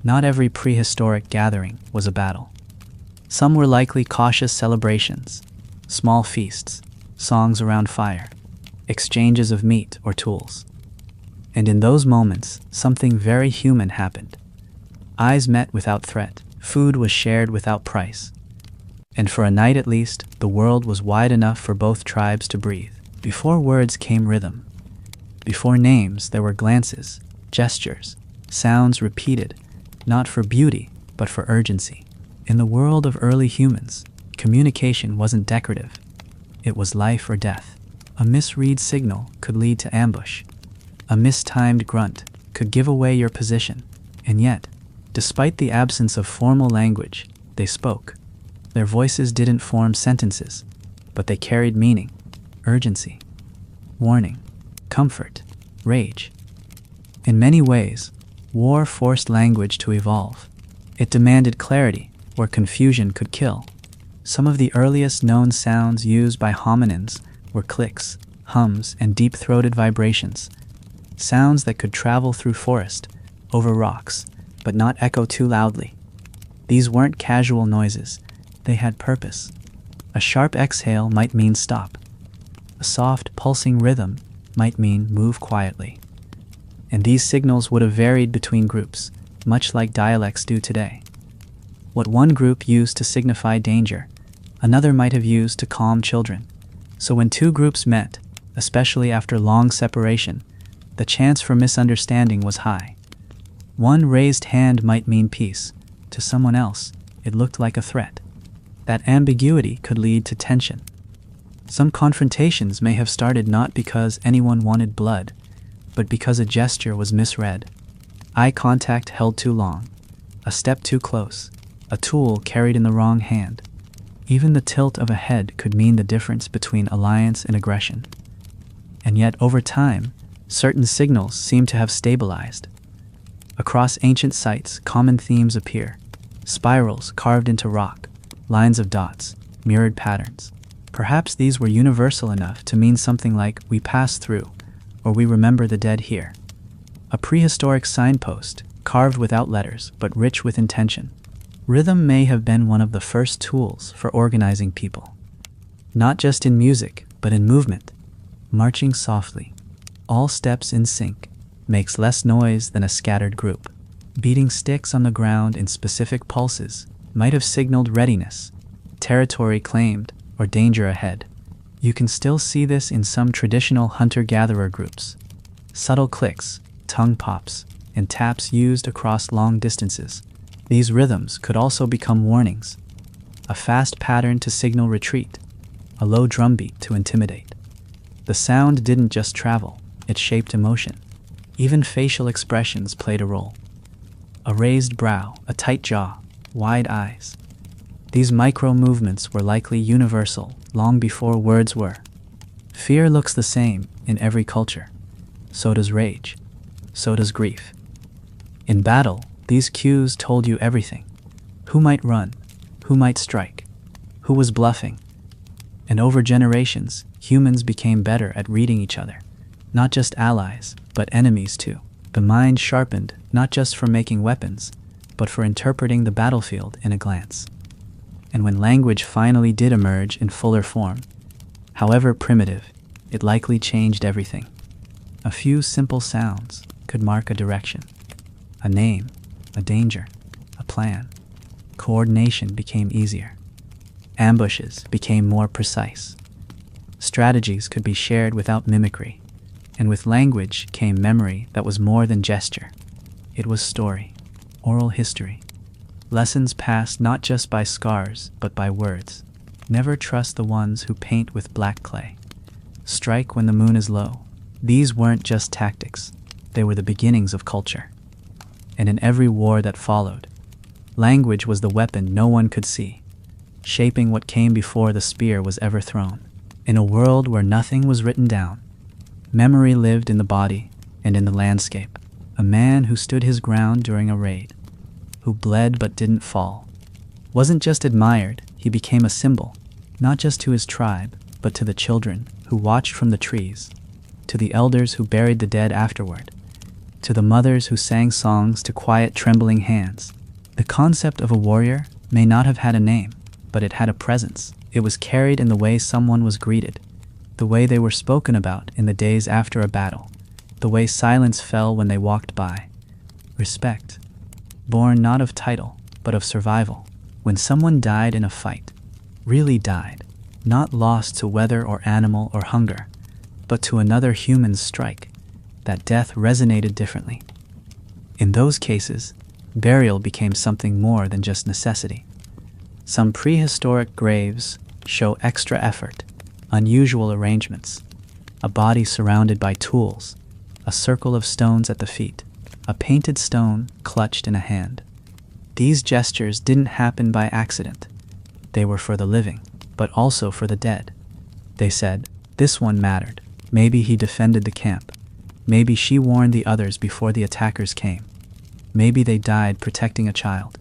[SPEAKER 1] Not every prehistoric gathering was a battle. Some were likely cautious celebrations, small feasts, songs around fire, exchanges of meat or tools. And in those moments, something very human happened. Eyes met without threat, food was shared without price. And for a night at least, the world was wide enough for both tribes to breathe. Before words came rhythm. Before names, there were glances, gestures, sounds repeated, not for beauty, but for urgency. In the world of early humans, Communication wasn't decorative. It was life or death. A misread signal could lead to ambush. A mistimed grunt could give away your position. And yet, despite the absence of formal language, they spoke. Their voices didn't form sentences, but they carried meaning, urgency, warning, comfort, rage. In many ways, war forced language to evolve. It demanded clarity where confusion could kill. Some of the earliest known sounds used by hominins were clicks, hums, and deep-throated vibrations. Sounds that could travel through forest, over rocks, but not echo too loudly. These weren't casual noises. They had purpose. A sharp exhale might mean stop. A soft, pulsing rhythm might mean move quietly. And these signals would have varied between groups, much like dialects do today. What one group used to signify danger, another might have used to calm children. So when two groups met, especially after long separation, the chance for misunderstanding was high. One raised hand might mean peace. To someone else, it looked like a threat. That ambiguity could lead to tension. Some confrontations may have started not because anyone wanted blood, but because a gesture was misread. Eye contact held too long, a step too close, a tool carried in the wrong hand. Even the tilt of a head could mean the difference between alliance and aggression. And yet, over time, certain signals seem to have stabilized. Across ancient sites, common themes appear. Spirals carved into rock, lines of dots, mirrored patterns. Perhaps these were universal enough to mean something like, "We pass through," or "We remember the dead here." A prehistoric signpost, carved without letters, but rich with intention. Rhythm may have been one of the first tools for organizing people. Not just in music, but in movement. Marching softly, all steps in sync, makes less noise than a scattered group. Beating sticks on the ground in specific pulses might have signaled readiness, territory claimed, or danger ahead. You can still see this in some traditional hunter-gatherer groups. Subtle clicks, tongue pops, and taps used across long distances. These rhythms could also become warnings. A fast pattern to signal retreat, a low drumbeat to intimidate. The sound didn't just travel, it shaped emotion. Even facial expressions played a role. A raised brow, a tight jaw, wide eyes. These micro-movements were likely universal long before words were. Fear looks the same in every culture. So does rage. So does grief. In battle, these cues told you everything. Who might run? Who might strike? Who was bluffing? And over generations, humans became better at reading each other. Not just allies, but enemies too. The mind sharpened not just for making weapons, but for interpreting the battlefield in a glance. And when language finally did emerge in fuller form, however primitive, it likely changed everything. A few simple sounds could mark a direction, a name, a danger, a plan. Coordination became easier. Ambushes became more precise. Strategies could be shared without mimicry. And with language came memory that was more than gesture. It was story, oral history. Lessons passed not just by scars, but by words. Never trust the ones who paint with black clay. Strike when the moon is low. These weren't just tactics. They were the beginnings of culture. And in every war that followed, language was the weapon no one could see, shaping what came before the spear was ever thrown. In a world where nothing was written down, memory lived in the body and in the landscape. A man who stood his ground during a raid, who bled but didn't fall, wasn't just admired, he became a symbol, not just to his tribe, but to the children who watched from the trees, to the elders who buried the dead afterward, to the mothers who sang songs to quiet trembling hands. The concept of a warrior may not have had a name, but it had a presence. It was carried in the way someone was greeted, the way they were spoken about in the days after a battle, the way silence fell when they walked by. Respect, born not of title, but of survival. When someone died in a fight, really died, not lost to weather or animal or hunger, but to another human's strike, that death resonated differently. In those cases, burial became something more than just necessity. Some prehistoric graves show extra effort, unusual arrangements, a body surrounded by tools, a circle of stones at the feet, a painted stone clutched in a hand. These gestures didn't happen by accident. They were for the living, but also for the dead. They said, this one mattered. Maybe he defended the camp. Maybe she warned the others before the attackers came. Maybe they died protecting a child.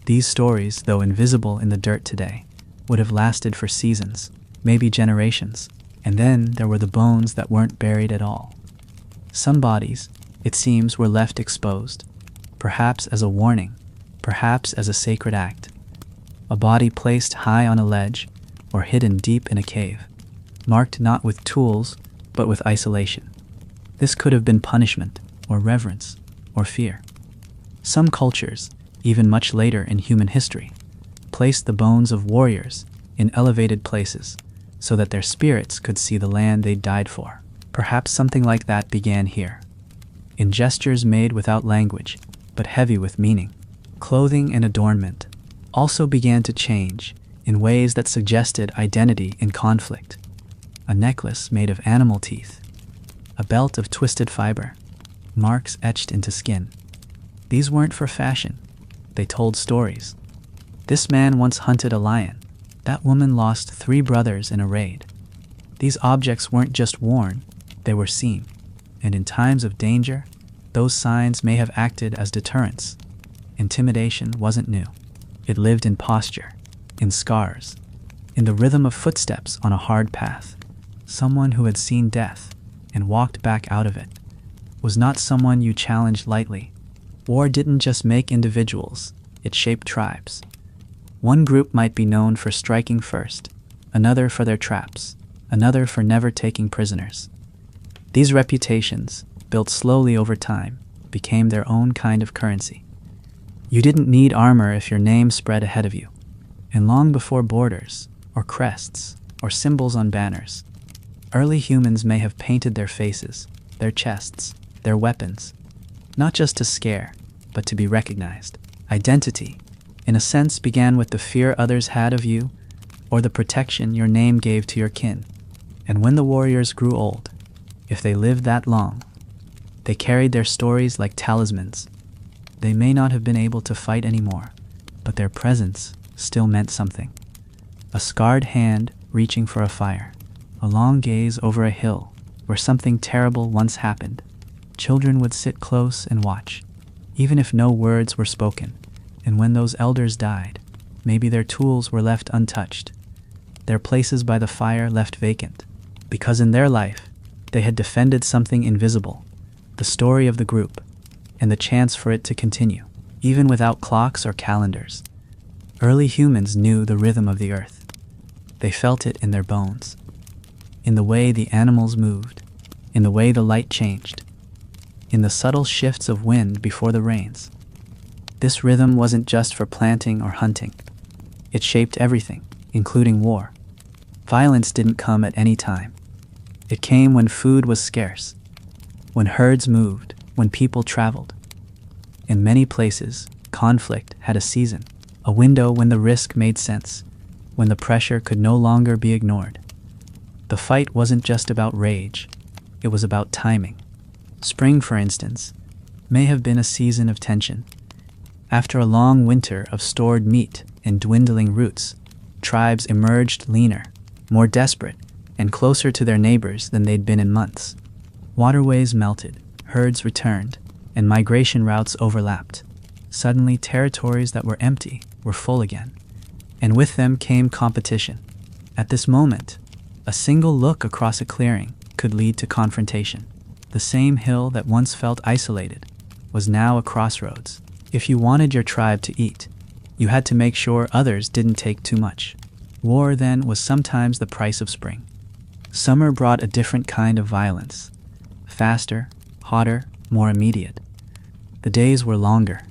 [SPEAKER 1] These stories, though invisible in the dirt today, would have lasted for seasons, maybe generations. And then there were the bones that weren't buried at all. Some bodies, it seems, were left exposed, perhaps as a warning, perhaps as a sacred act. A body placed high on a ledge or hidden deep in a cave, marked not with tools, but with isolation. This could have been punishment, or reverence, or fear. Some cultures, even much later in human history, placed the bones of warriors in elevated places so that their spirits could see the land they died for. Perhaps something like that began here, in gestures made without language, but heavy with meaning. Clothing and adornment also began to change in ways that suggested identity in conflict. A necklace made of animal teeth, a belt of twisted fiber, marks etched into skin. These weren't for fashion. They told stories. This man once hunted a lion. That woman lost 3 brothers in a raid. These objects weren't just worn, they were seen. And in times of danger, those signs may have acted as deterrents. Intimidation wasn't new. It lived in posture, in scars, in the rhythm of footsteps on a hard path. Someone who had seen death and walked back out of it was not someone you challenged lightly. War didn't just make individuals, it shaped tribes. One group might be known for striking first, another for their traps, another for never taking prisoners. These reputations, built slowly over time, became their own kind of currency. You didn't need armor if your name spread ahead of you. And long before borders, or crests, or symbols on banners, early humans may have painted their faces, their chests, their weapons, not just to scare, but to be recognized. Identity, in a sense, began with the fear others had of you, or the protection your name gave to your kin. And when the warriors grew old, if they lived that long, they carried their stories like talismans. They may not have been able to fight anymore, but their presence still meant something. A scarred hand reaching for a fire, a long gaze over a hill where something terrible once happened. Children would sit close and watch, even if no words were spoken. And when those elders died, maybe their tools were left untouched, their places by the fire left vacant, because in their life, they had defended something invisible, the story of the group, and the chance for it to continue, even without clocks or calendars. Early humans knew the rhythm of the earth. They felt it in their bones, in the way the animals moved, in the way the light changed, in the subtle shifts of wind before the rains. This rhythm wasn't just for planting or hunting. It shaped everything, including war. Violence didn't come at any time. It came when food was scarce, when herds moved, when people traveled. In many places, conflict had a season, a window when the risk made sense, when the pressure could no longer be ignored. The fight wasn't just about rage, it was about timing. Spring, for instance, may have been a season of tension. After a long winter of stored meat and dwindling roots, tribes emerged leaner, more desperate, and closer to their neighbors than they'd been in months. Waterways melted, herds returned, and migration routes overlapped. Suddenly, territories that were empty were full again, and with them came competition. At this moment, a single look across a clearing could lead to confrontation. The same hill that once felt isolated was now a crossroads. If you wanted your tribe to eat, you had to make sure others didn't take too much. War, then, was sometimes the price of spring. Summer brought a different kind of violence. Faster, hotter, more immediate. The days were longer,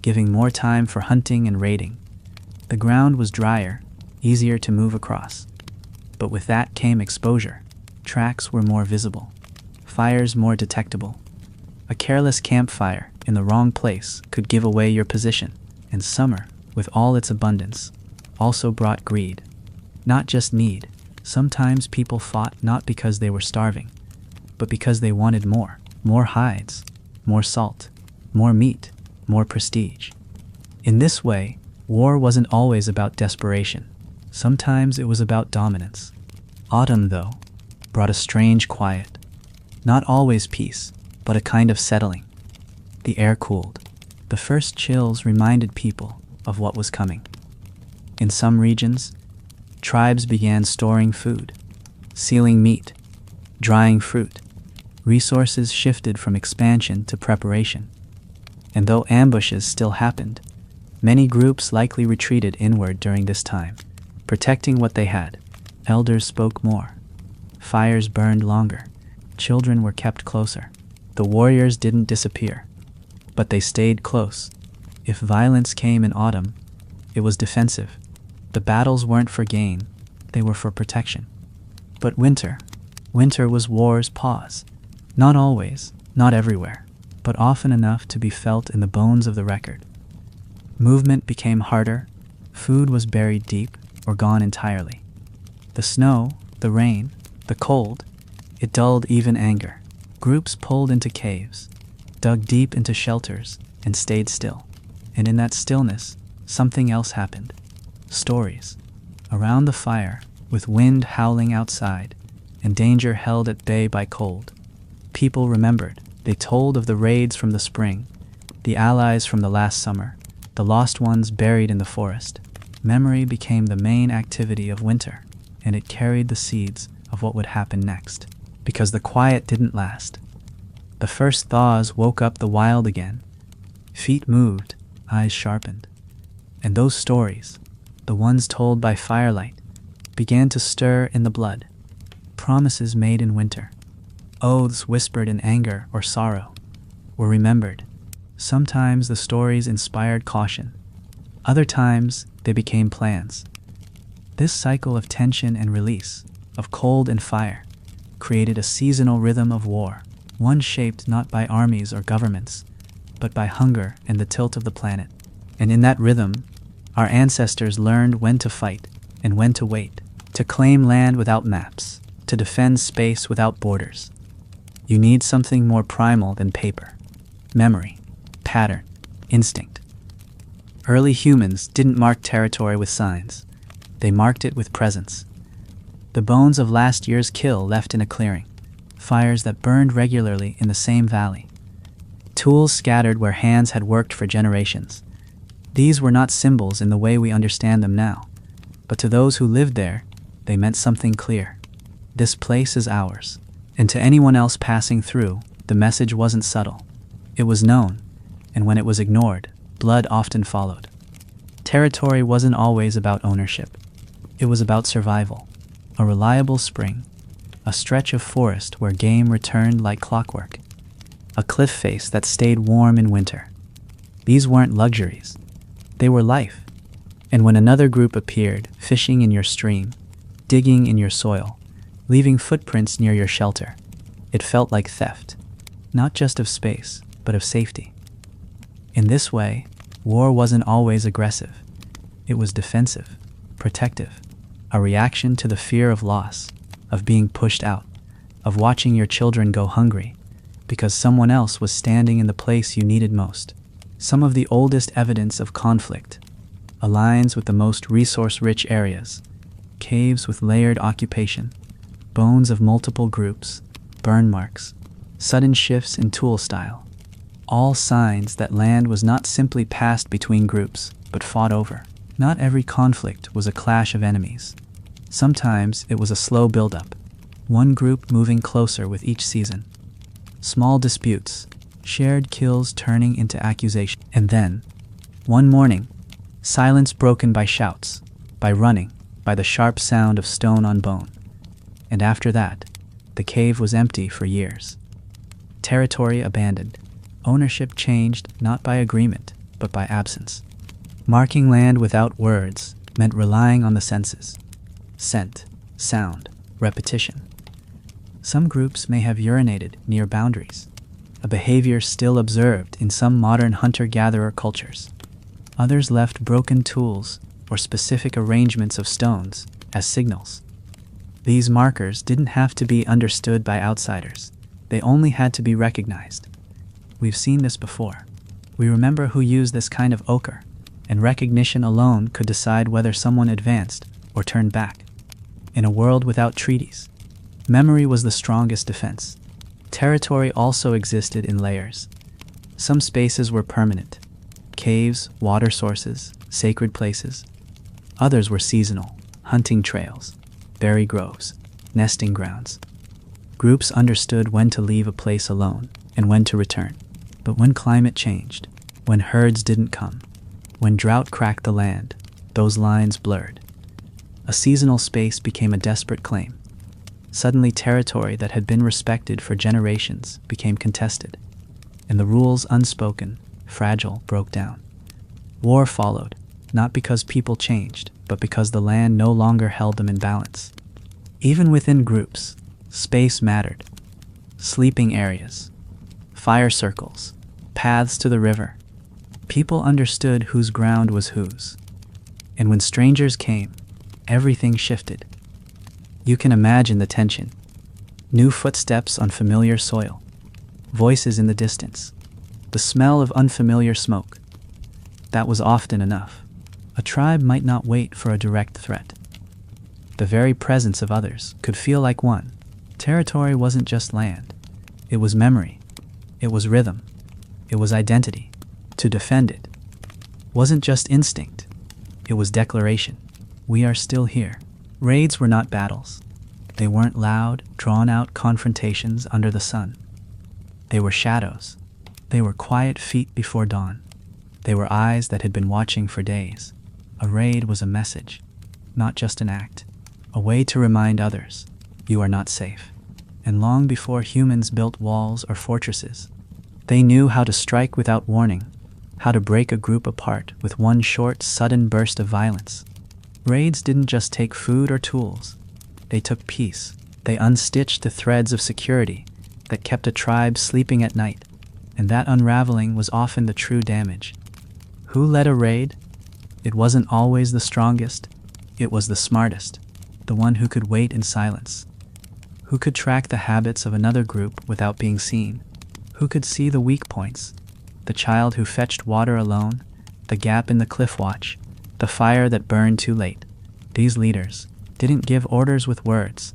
[SPEAKER 1] giving more time for hunting and raiding. The ground was drier, easier to move across. But with that came exposure. Tracks were more visible, fires more detectable. A careless campfire in the wrong place could give away your position, and summer, with all its abundance, also brought greed. Not just need. Sometimes people fought not because they were starving, but because they wanted more. More hides, more salt, more meat, more prestige. In this way, war wasn't always about desperation. Sometimes it was about dominance. Autumn, though, brought a strange quiet. Not always peace, but a kind of settling. The air cooled. The first chills reminded people of what was coming. In some regions, tribes began storing food, sealing meat, drying fruit. Resources shifted from expansion to preparation. And though ambushes still happened, many groups likely retreated inward during this time, protecting what they had. Elders spoke more. Fires burned longer. Children were kept closer. The warriors didn't disappear, but they stayed close. If violence came in autumn, it was defensive. The battles weren't for gain, they were for protection. But winter was war's pause. Not always, not everywhere, but often enough to be felt in the bones of the record. Movement became harder, food was buried deep or gone entirely. The snow, the rain, the cold, it dulled even anger. Groups pulled into caves, dug deep into shelters, and stayed still. And in that stillness, something else happened. Stories. Around the fire, with wind howling outside, and danger held at bay by cold, people remembered. They told of the raids from the spring, the allies from the last summer, the lost ones buried in the forest. Memory became the main activity of winter, and it carried the seeds of what would happen next. Because the quiet didn't last. The first thaws woke up the wild again. Feet moved, eyes sharpened. And those stories, the ones told by firelight, began to stir in the blood. Promises made in winter, oaths whispered in anger or sorrow, were remembered. Sometimes the stories inspired caution. Other times they became plans. This cycle of tension and release, of cold and fire, created a seasonal rhythm of war, one shaped not by armies or governments, but by hunger and the tilt of the planet. And in that rhythm, our ancestors learned when to fight and when to wait, to claim land without maps, to defend space without borders. You need something more primal than paper. Memory, pattern, instinct. Early humans didn't mark territory with signs. They marked it with presence. The bones of last year's kill left in a clearing, fires that burned regularly in the same valley, tools scattered where hands had worked for generations. These were not symbols in the way we understand them now, but to those who lived there, they meant something clear. This place is ours. And to anyone else passing through, the message wasn't subtle. It was known, and when it was ignored, blood often followed. Territory wasn't always about ownership. It was about survival. A reliable spring, a stretch of forest where game returned like clockwork, a cliff face that stayed warm in winter. These weren't luxuries. They were life. And when another group appeared, fishing in your stream, digging in your soil, leaving footprints near your shelter, it felt like theft, not just of space, but of safety. In this way, war wasn't always aggressive. It was defensive, protective, a reaction to the fear of loss, of being pushed out, of watching your children go hungry, because someone else was standing in the place you needed most. Some of the oldest evidence of conflict aligns with the most resource-rich areas, caves with layered occupation, bones of multiple groups, burn marks, sudden shifts in tool style, all signs that land was not simply passed between groups, but fought over. Not every conflict was a clash of enemies. Sometimes it was a slow buildup, one group moving closer with each season. Small disputes, shared kills turning into accusation. And then, one morning, silence broken by shouts, by running, by the sharp sound of stone on bone. And after that, the cave was empty for years. Territory abandoned. Ownership changed not by agreement, but by absence. Marking land without words meant relying on the senses. Scent, sound, repetition. Some groups may have urinated near boundaries, a behavior still observed in some modern hunter-gatherer cultures. Others left broken tools or specific arrangements of stones as signals. These markers didn't have to be understood by outsiders. They only had to be recognized. We've seen this before. We remember who used this kind of ochre, and recognition alone could decide whether someone advanced or turned back. In a world without treaties, memory was the strongest defense. Territory also existed in layers. Some spaces were permanent: caves, water sources, sacred places. Others were seasonal: hunting trails, berry groves, nesting grounds. Groups understood when to leave a place alone and when to return. But when climate changed, when herds didn't come, when drought cracked the land, those lines blurred. A seasonal space became a desperate claim. Suddenly, territory that had been respected for generations became contested, and the rules, unspoken, fragile, broke down. War followed, not because people changed, but because the land no longer held them in balance. Even within groups, space mattered. Sleeping areas, fire circles, paths to the river. People understood whose ground was whose. And when strangers came, everything shifted. You can imagine the tension. New footsteps on familiar soil, voices in the distance, the smell of unfamiliar smoke. That was often enough. A tribe might not wait for a direct threat. The very presence of others could feel like one. Territory wasn't just land. It was memory. It was rhythm. It was identity. To defend it wasn't just instinct. It was declaration. We are still here. Raids were not battles. They weren't loud, drawn-out confrontations under the sun. They were shadows. They were quiet feet before dawn. They were eyes that had been watching for days. A raid was a message, not just an act. A way to remind others, you are not safe. And long before humans built walls or fortresses, they knew how to strike without warning, how to break a group apart with one short, sudden burst of violence. Raids didn't just take food or tools. They took peace. They unstitched the threads of security that kept a tribe sleeping at night, and that unraveling was often the true damage. Who led a raid? It wasn't always the strongest. It was the smartest, the one who could wait in silence, who could track the habits of another group without being seen, who could see the weak points, the child who fetched water alone, the gap in the cliff watch, the fire that burned too late. These leaders didn't give orders with words.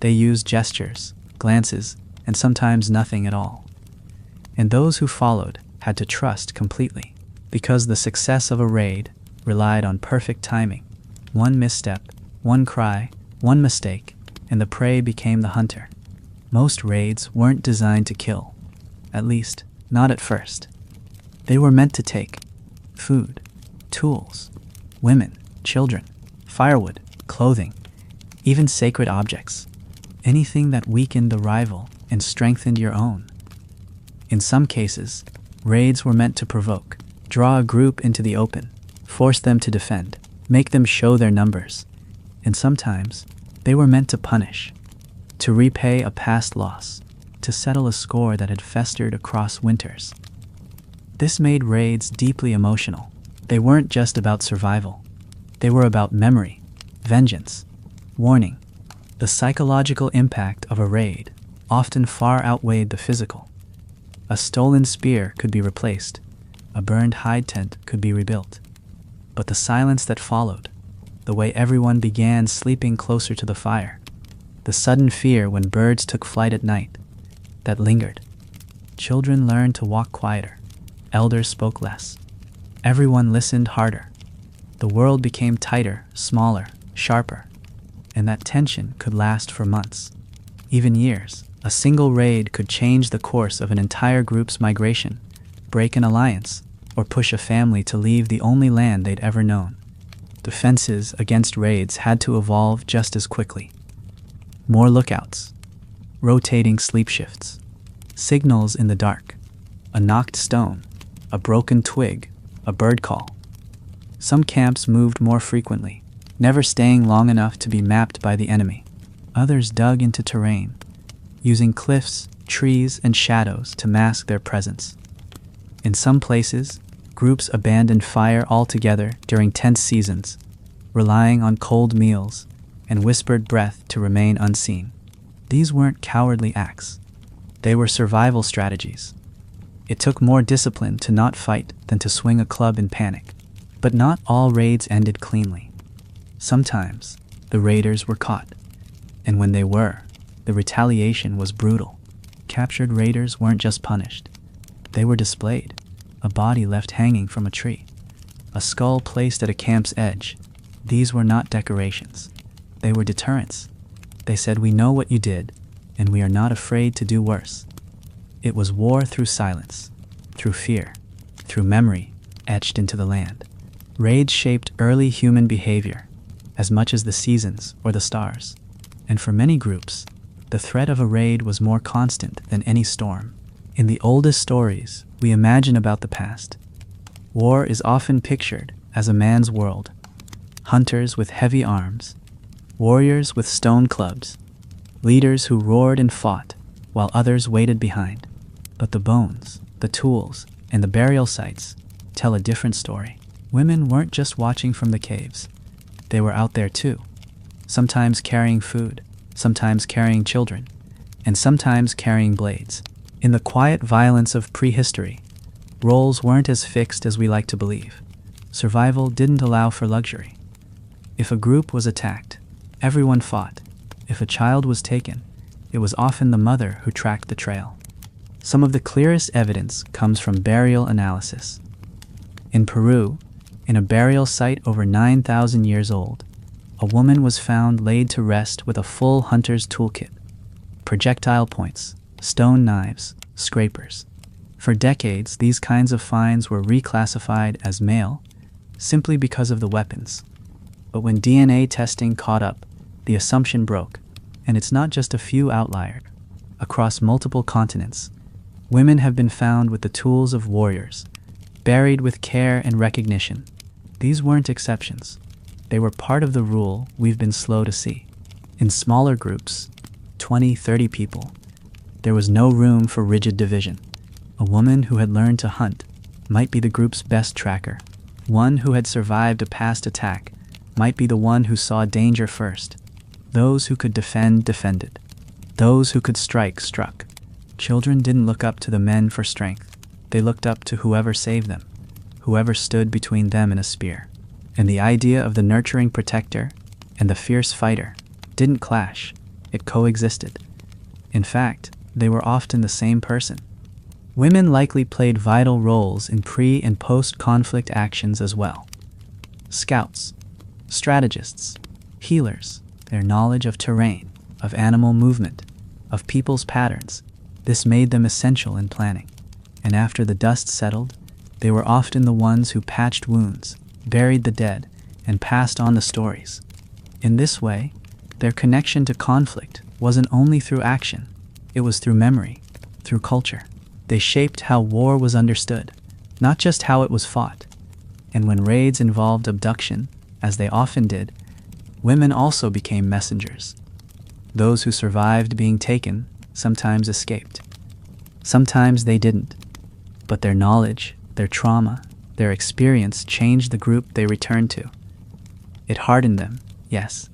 [SPEAKER 1] They used gestures, glances, and sometimes nothing at all. And those who followed had to trust completely, because the success of a raid relied on perfect timing. One misstep, one cry, one mistake, and the prey became the hunter. Most raids weren't designed to kill, at least, not at first. They were meant to take food, tools, women, children, firewood, clothing, even sacred objects, anything that weakened the rival and strengthened your own. In some cases, raids were meant to provoke, draw a group into the open, force them to defend, make them show their numbers. And sometimes, they were meant to punish, to repay a past loss, to settle a score that had festered across winters. This made raids deeply emotional. They weren't just about survival. They were about memory, vengeance, warning. The psychological impact of a raid often far outweighed the physical. A stolen spear could be replaced. A burned hide tent could be rebuilt. But the silence that followed, the way everyone began sleeping closer to the fire, the sudden fear when birds took flight at night, that lingered. Children learned to walk quieter. Elders spoke less. Everyone listened harder. The world became tighter, smaller, sharper, and that tension could last for months, even years. A single raid could change the course of an entire group's migration, break an alliance, or push a family to leave the only land they'd ever known. Defenses against raids had to evolve just as quickly. More lookouts, rotating sleep shifts, signals in the dark, a knocked stone, a broken twig, a bird call. Some camps moved more frequently, never staying long enough to be mapped by the enemy. Others dug into terrain, using cliffs, trees, and shadows to mask their presence. In some places, groups abandoned fire altogether during tense seasons, relying on cold meals and whispered breath to remain unseen. These weren't cowardly acts. They were survival strategies. It took more discipline to not fight than to swing a club in panic. But not all raids ended cleanly. Sometimes, the raiders were caught. And when they were, the retaliation was brutal. Captured raiders weren't just punished. They were displayed. A body left hanging from a tree. A skull placed at a camp's edge. These were not decorations. They were deterrents. They said, "We know what you did, and we are not afraid to do worse." It was war through silence, through fear, through memory etched into the land. Raids shaped early human behavior, as much as the seasons or the stars. And for many groups, the threat of a raid was more constant than any storm. In the oldest stories we imagine about the past, war is often pictured as a man's world. Hunters with heavy arms, warriors with stone clubs, leaders who roared and fought while others waited behind. But the bones, the tools, and the burial sites tell a different story. Women weren't just watching from the caves. They were out there too, sometimes carrying food, sometimes carrying children, and sometimes carrying blades. In the quiet violence of prehistory, roles weren't as fixed as we like to believe. Survival didn't allow for luxury. If a group was attacked, everyone fought. If a child was taken, it was often the mother who tracked the trail. Some of the clearest evidence comes from burial analysis. In Peru, in a burial site over 9,000 years old, a woman was found laid to rest with a full hunter's toolkit: projectile points, stone knives, scrapers. For decades, these kinds of finds were reclassified as male simply because of the weapons. But when DNA testing caught up, the assumption broke, and it's not just a few outliers. Across multiple continents, women have been found with the tools of warriors, buried with care and recognition. These weren't exceptions. They were part of the rule we've been slow to see. In smaller groups, 20, 30 people, there was no room for rigid division. A woman who had learned to hunt might be the group's best tracker. One who had survived a past attack might be the one who saw danger first. Those who could defend, defended. Those who could strike, struck. Children didn't look up to the men for strength. They looked up to whoever saved them, whoever stood between them and a spear. And the idea of the nurturing protector and the fierce fighter didn't clash. It coexisted. In fact, they were often the same person. Women likely played vital roles in pre- and post-conflict actions as well. Scouts, strategists, healers, their knowledge of terrain, of animal movement, of people's patterns, this made them essential in planning. And after the dust settled, they were often the ones who patched wounds, buried the dead, and passed on the stories. In this way, their connection to conflict wasn't only through action, it was through memory, through culture. They shaped how war was understood, not just how it was fought. And when raids involved abduction, as they often did, women also became messengers. Those who survived being taken sometimes escaped. Sometimes they didn't. But their knowledge, their trauma, their experience changed the group they returned to. It hardened them, yes,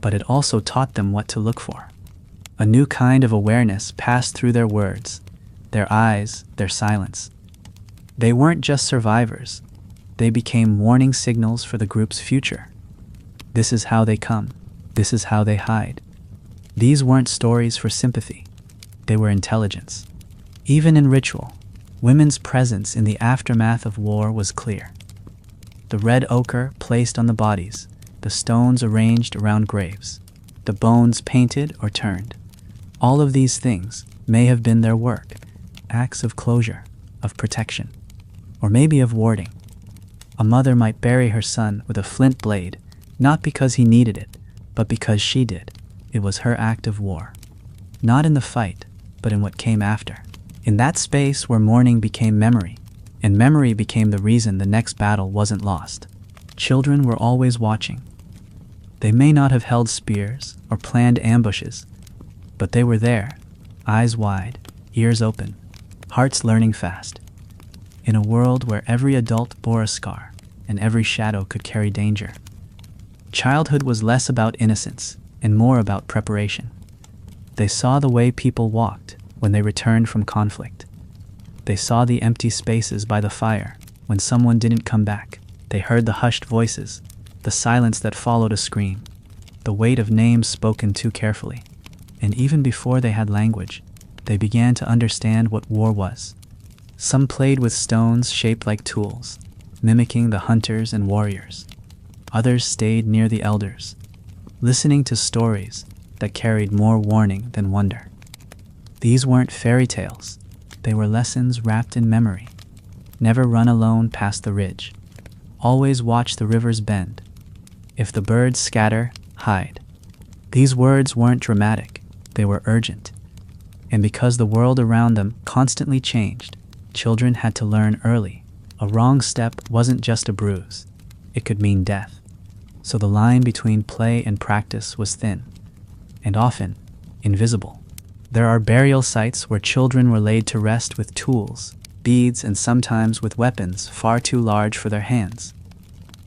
[SPEAKER 1] but it also taught them what to look for. A new kind of awareness passed through their words, their eyes, their silence. They weren't just survivors. They became warning signals for the group's future. This is how they come. This is how they hide. These weren't stories for sympathy. They were intelligence. Even in ritual, women's presence in the aftermath of war was clear. The red ochre placed on the bodies, the stones arranged around graves, the bones painted or turned. All of these things may have been their work, acts of closure, of protection, or maybe of warding. A mother might bury her son with a flint blade, not because he needed it, but because she did. It was her act of war. Not in the fight, but in what came after. In that space where mourning became memory, and memory became the reason the next battle wasn't lost. Children were always watching. They may not have held spears or planned ambushes, but they were there, eyes wide, ears open, hearts learning fast. In a world where every adult bore a scar and every shadow could carry danger, Childhood was less about innocence and more about preparation. They saw the way people walked when they returned from conflict. They saw the empty spaces by the fire when someone didn't come back. They heard the hushed voices, the silence that followed a scream, the weight of names spoken too carefully. And even before they had language, they began to understand what war was. Some played with stones shaped like tools, mimicking the hunters and warriors. Others stayed near the elders, listening to stories that carried more warning than wonder. These weren't fairy tales. They were lessons wrapped in memory. Never run alone past the ridge. Always watch the rivers bend. If the birds scatter, hide. These words weren't dramatic. They were urgent. And because the world around them constantly changed, children had to learn early. A wrong step wasn't just a bruise. It could mean death. So the line between play and practice was thin, and often invisible. There are burial sites where children were laid to rest with tools, beads, and sometimes with weapons far too large for their hands.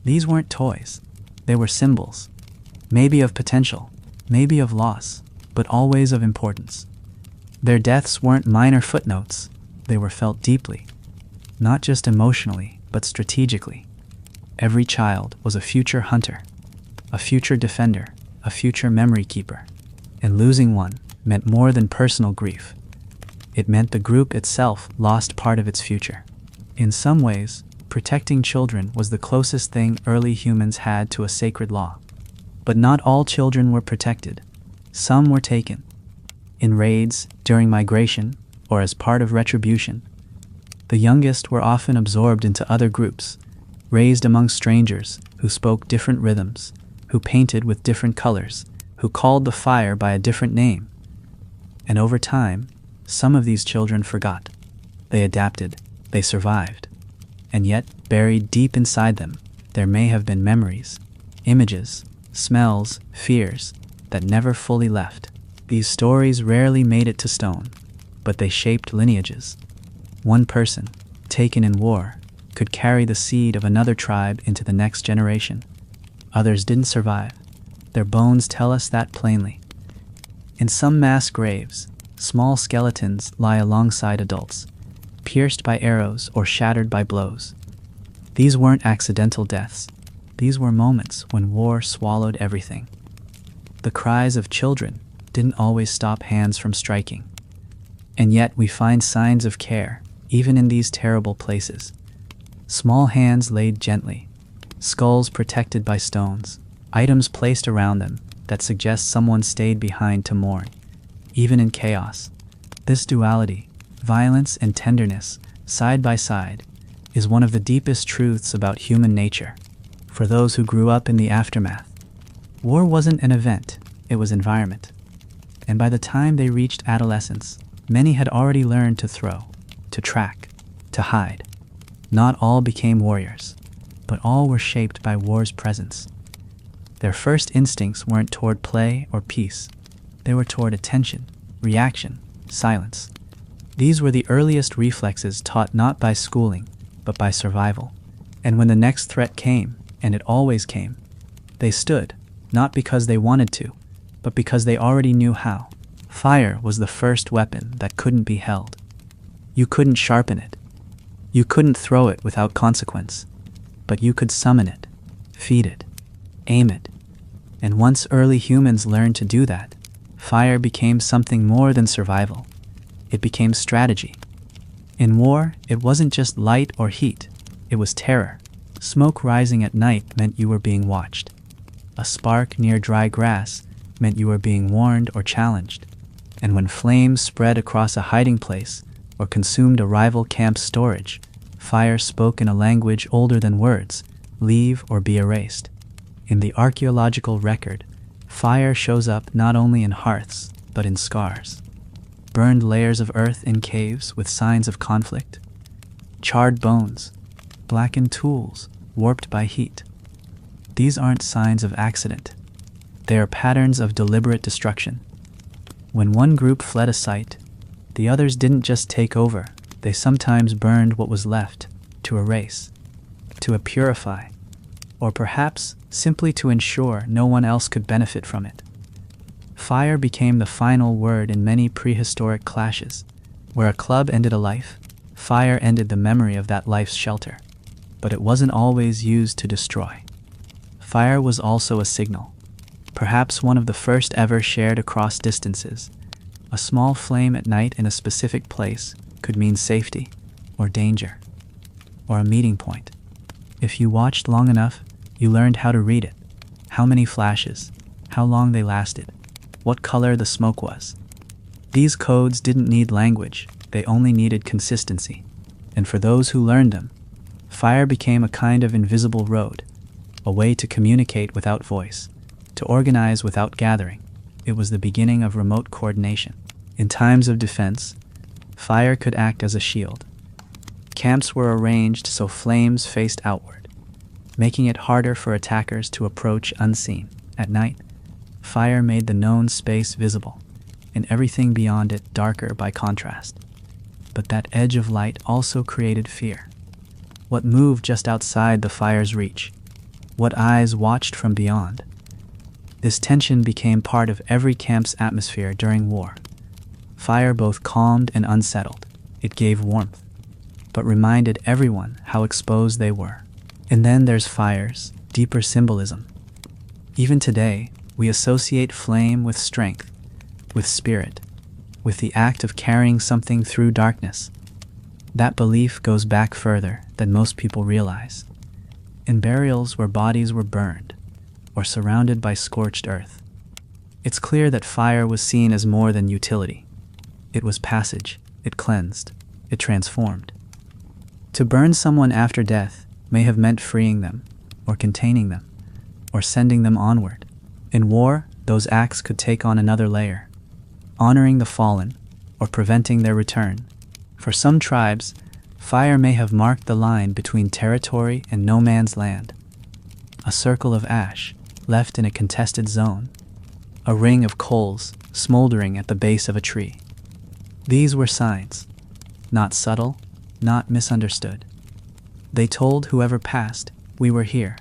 [SPEAKER 1] These weren't toys. They were symbols, maybe of potential, maybe of loss, but always of importance. Their deaths weren't minor footnotes. They were felt deeply, not just emotionally, but strategically. Every child was a future hunter, a future defender, a future memory keeper. And losing one meant more than personal grief. It meant the group itself lost part of its future. In some ways, protecting children was the closest thing early humans had to a sacred law. But not all children were protected. Some were taken. In raids, during migration, or as part of retribution. The youngest were often absorbed into other groups, raised among strangers who spoke different rhythms, who painted with different colors, who called the fire by a different name. And over time, some of these children forgot. They adapted, they survived. And yet, buried deep inside them, there may have been memories, images, smells, fears that never fully left. These stories rarely made it to stone, but they shaped lineages. One person, taken in war, could carry the seed of another tribe into the next generation. Others didn't survive. Their bones tell us that plainly. In some mass graves, small skeletons lie alongside adults, pierced by arrows or shattered by blows. These weren't accidental deaths. These were moments when war swallowed everything. The cries of children didn't always stop hands from striking. And yet we find signs of care, even in these terrible places. Small hands laid gently, skulls protected by stones, items placed around them that suggest someone stayed behind to mourn, even in chaos. This duality, violence and tenderness, side by side, is one of the deepest truths about human nature. For those who grew up in the aftermath, war wasn't an event, it was environment. And by the time they reached adolescence, many had already learned to throw, to track, to hide. Not all became warriors, but all were shaped by war's presence. Their first instincts weren't toward play or peace. They were toward attention, reaction, silence. These were the earliest reflexes taught not by schooling, but by survival. And when the next threat came, and it always came, they stood, not because they wanted to, but because they already knew how. Fire was the first weapon that couldn't be held. You couldn't sharpen it. You couldn't throw it without consequence, but you could summon it, feed it, aim it. And once early humans learned to do that, fire became something more than survival. It became strategy. In war, it wasn't just light or heat, it was terror. Smoke rising at night meant you were being watched. A spark near dry grass meant you were being warned or challenged. And when flames spread across a hiding place or consumed a rival camp's storage, fire spoke in a language older than words: leave or be erased. In the archaeological record, fire shows up not only in hearths, but in scars. Burned layers of earth in caves with signs of conflict. Charred bones, blackened tools, warped by heat. These aren't signs of accident. They are patterns of deliberate destruction. When one group fled a site, the others didn't just take over. They sometimes burned what was left, to erase, to purify, or perhaps simply to ensure no one else could benefit from it. Fire became the final word in many prehistoric clashes. Where a club ended a life, fire ended the memory of that life's shelter. But it wasn't always used to destroy. Fire was also a signal, perhaps one of the first ever shared across distances. A small flame at night in a specific place could mean safety, or danger, or a meeting point. If you watched long enough, you learned how to read it, how many flashes, how long they lasted, what color the smoke was. These codes didn't need language, they only needed consistency. And for those who learned them, fire became a kind of invisible road, a way to communicate without voice, to organize without gathering. It was the beginning of remote coordination. In times of defense, fire could act as a shield. Camps were arranged so flames faced outward, making it harder for attackers to approach unseen. At night, fire made the known space visible, and everything beyond it darker by contrast. But that edge of light also created fear. What moved just outside the fire's reach? What eyes watched from beyond? This tension became part of every camp's atmosphere during war. Fire both calmed and unsettled. It gave warmth, but reminded everyone how exposed they were. And then there's fire's deeper symbolism. Even today, we associate flame with strength, with spirit, with the act of carrying something through darkness. That belief goes back further than most people realize. In burials where bodies were burned, or surrounded by scorched earth, it's clear that fire was seen as more than utility. It was passage, it cleansed, it transformed. To burn someone after death may have meant freeing them, or containing them, or sending them onward. In war, those acts could take on another layer, honoring the fallen, or preventing their return. For some tribes, fire may have marked the line between territory and no man's land. A circle of ash, left in a contested zone. A ring of coals, smoldering at the base of a tree. These were signs, not subtle, not misunderstood. They told whoever passed, we were here.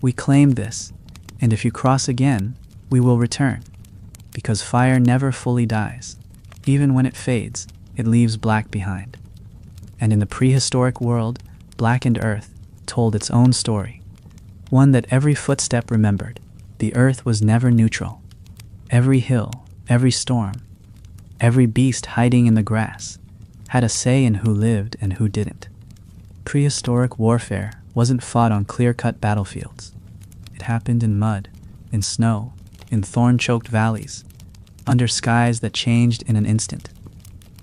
[SPEAKER 1] We claimed this, and if you cross again, we will return. Because fire never fully dies. Even when it fades, it leaves black behind. And in the prehistoric world, blackened earth told its own story. One that every footstep remembered. The earth was never neutral. Every hill, every storm, every beast hiding in the grass had a say in who lived and who didn't. Prehistoric warfare wasn't fought on clear-cut battlefields. It happened in mud, in snow, in thorn-choked valleys, under skies that changed in an instant.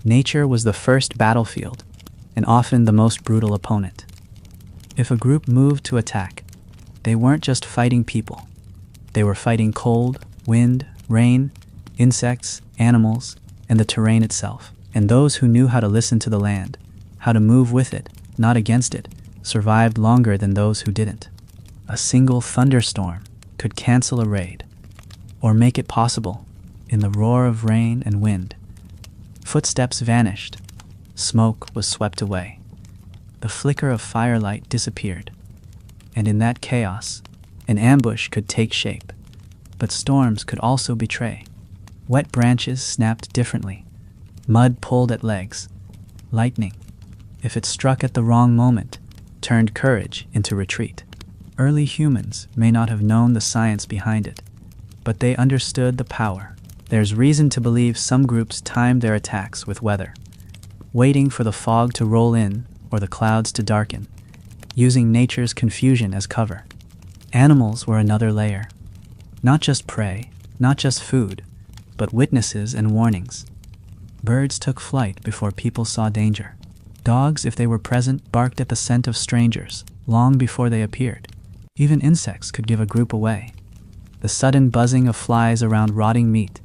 [SPEAKER 1] Nature was the first battlefield, and often the most brutal opponent. If a group moved to attack, they weren't just fighting people. They were fighting cold, wind, rain, insects, animals, and the terrain itself. And those who knew how to listen to the land, how to move with it, not against it, survived longer than those who didn't. A single thunderstorm could cancel a raid, or make it possible in the roar of rain and wind. Footsteps vanished. Smoke was swept away. The flicker of firelight disappeared. And in that chaos, an ambush could take shape. But storms could also betray. Wet branches snapped differently. Mud pulled at legs. Lightning, if it struck at the wrong moment, turned courage into retreat. Early humans may not have known the science behind it, but they understood the power. There's reason to believe some groups timed their attacks with weather, waiting for the fog to roll in or the clouds to darken, using nature's confusion as cover. Animals were another layer. Not just prey, not just food, but witnesses and warnings. Birds took flight before people saw danger. Dogs, if they were present, barked at the scent of strangers, long before they appeared. Even insects could give a group away. The sudden buzzing of flies around rotting meat,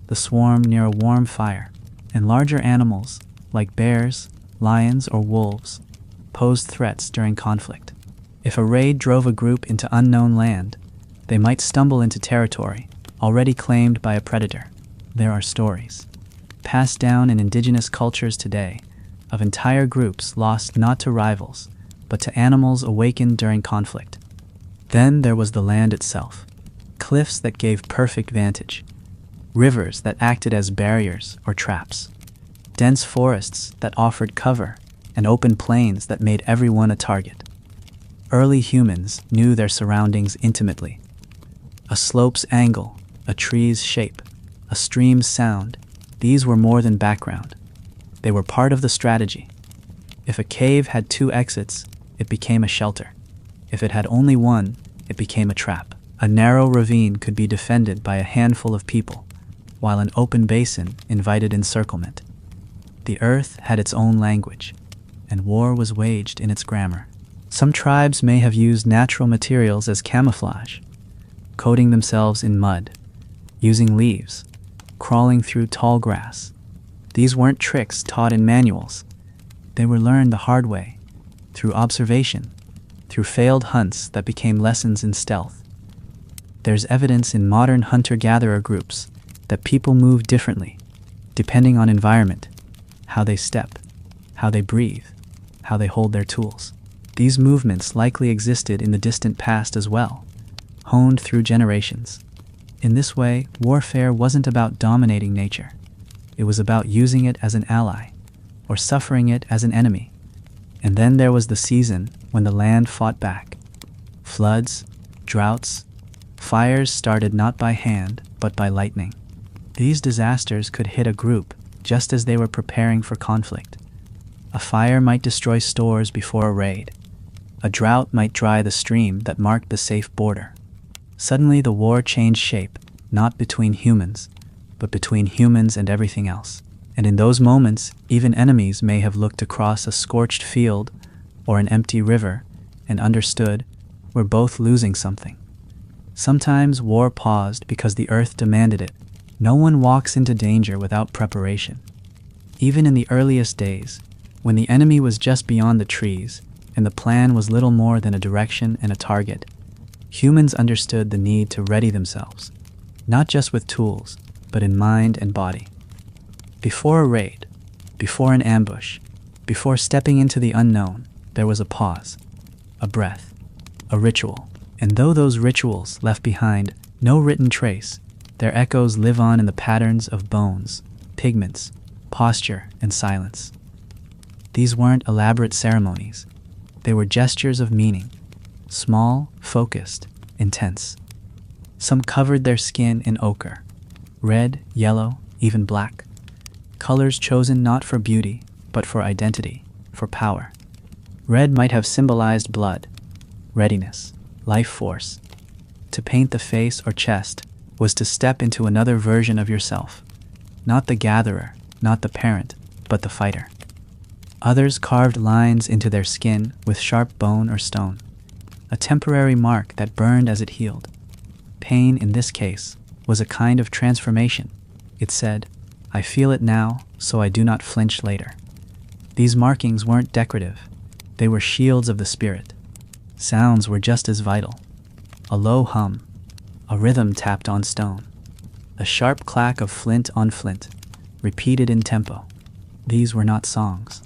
[SPEAKER 1] the swarm near a warm fire, and larger animals, like bears, lions, or wolves, posed threats during conflict. If a raid drove a group into unknown land, they might stumble into territory already claimed by a predator. There are stories, passed down in indigenous cultures today, of entire groups lost not to rivals, but to animals awakened during conflict. Then there was the land itself. Cliffs that gave perfect vantage. Rivers that acted as barriers or traps. Dense forests that offered cover, and open plains that made everyone a target. Early humans knew their surroundings intimately. A slope's angle, a tree's shape, a stream's sound, these were more than background. They were part of the strategy. If a cave had 2 exits, it became a shelter. If it had only one, it became a trap. A narrow ravine could be defended by a handful of people, while an open basin invited encirclement. The earth had its own language, and war was waged in its grammar. Some tribes may have used natural materials as camouflage, coating themselves in mud, using leaves, crawling through tall grass. These weren't tricks taught in manuals. They were learned the hard way, through observation, through failed hunts that became lessons in stealth. There's evidence in modern hunter-gatherer groups that people move differently, depending on environment, how they step, how they breathe, how they hold their tools. These movements likely existed in the distant past as well, honed through generations. In this way, warfare wasn't about dominating nature. It was about using it as an ally, or suffering it as an enemy. And then there was the season when the land fought back. Floods, droughts, fires started not by hand, but by lightning. These disasters could hit a group just as they were preparing for conflict. A fire might destroy stores before a raid. A drought might dry the stream that marked the safe border. Suddenly the war changed shape, not between humans, but between humans and everything else. And in those moments, even enemies may have looked across a scorched field or an empty river and understood we're both losing something. Sometimes war paused because the earth demanded it. No one walks into danger without preparation. Even in the earliest days, when the enemy was just beyond the trees and the plan was little more than a direction and a target, humans understood the need to ready themselves, not just with tools, but in mind and body. Before a raid, before an ambush, before stepping into the unknown, there was a pause, a breath, a ritual. And though those rituals left behind no written trace, their echoes live on in the patterns of bones, pigments, posture, and silence. These weren't elaborate ceremonies. They were gestures of meaning, small, focused, intense. Some covered their skin in ochre, red, yellow, even black. Colors chosen not for beauty, but for identity, for power. Red might have symbolized blood, readiness, life force. To paint the face or chest was to step into another version of yourself. Not the gatherer, not the parent, but the fighter. Others carved lines into their skin with sharp bone or stone, a temporary mark that burned as it healed. Pain, in this case, was a kind of transformation. It said, I feel it now, so I do not flinch later. These markings weren't decorative. They were shields of the spirit. Sounds were just as vital. A low hum, a rhythm tapped on stone, a sharp clack of flint on flint, repeated in tempo. These were not songs.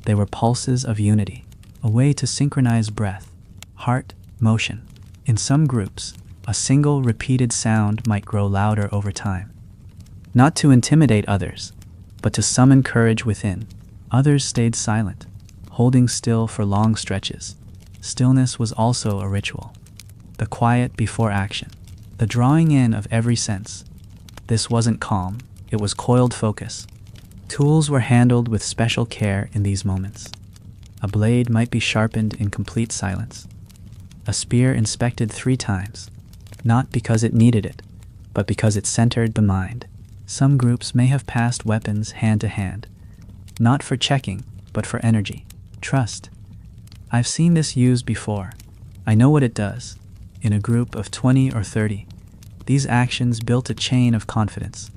[SPEAKER 1] They were pulses of unity, a way to synchronize breath, heart, motion. In some groups, a single repeated sound might grow louder over time. Not to intimidate others, but to summon courage within. Others stayed silent, holding still for long stretches. Stillness was also a ritual. The quiet before action, the drawing in of every sense. This wasn't calm, it was coiled focus. Tools were handled with special care in these moments. A blade might be sharpened in complete silence. A spear inspected 3 times, not because it needed it, but because it centered the mind. Some groups may have passed weapons hand to hand, not for checking, but for energy, trust. I've seen this used before. I know what it does. In a group of 20 or 30, these actions built a chain of confidence.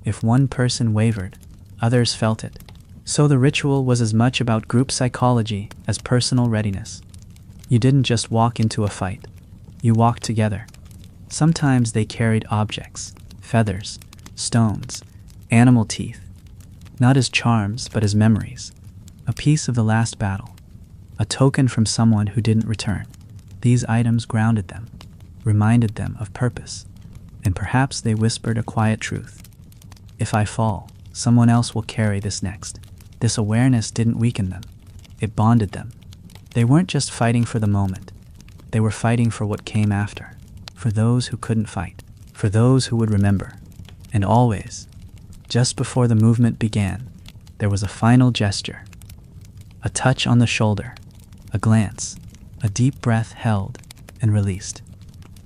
[SPEAKER 1] If one person wavered, others felt it. So the ritual was as much about group psychology as personal readiness. You didn't just walk into a fight. You walked together. Sometimes they carried objects, feathers, stones, animal teeth, not as charms but as memories, a piece of the last battle, a token from someone who didn't return. These items grounded them, reminded them of purpose, and perhaps they whispered a quiet truth. If I fall, someone else will carry this next. This awareness didn't weaken them. It bonded them. They weren't just fighting for the moment. They were fighting for what came after, for those who couldn't fight, for those who would remember. And always, just before the movement began, there was a final gesture. A touch on the shoulder, a glance, a deep breath held and released.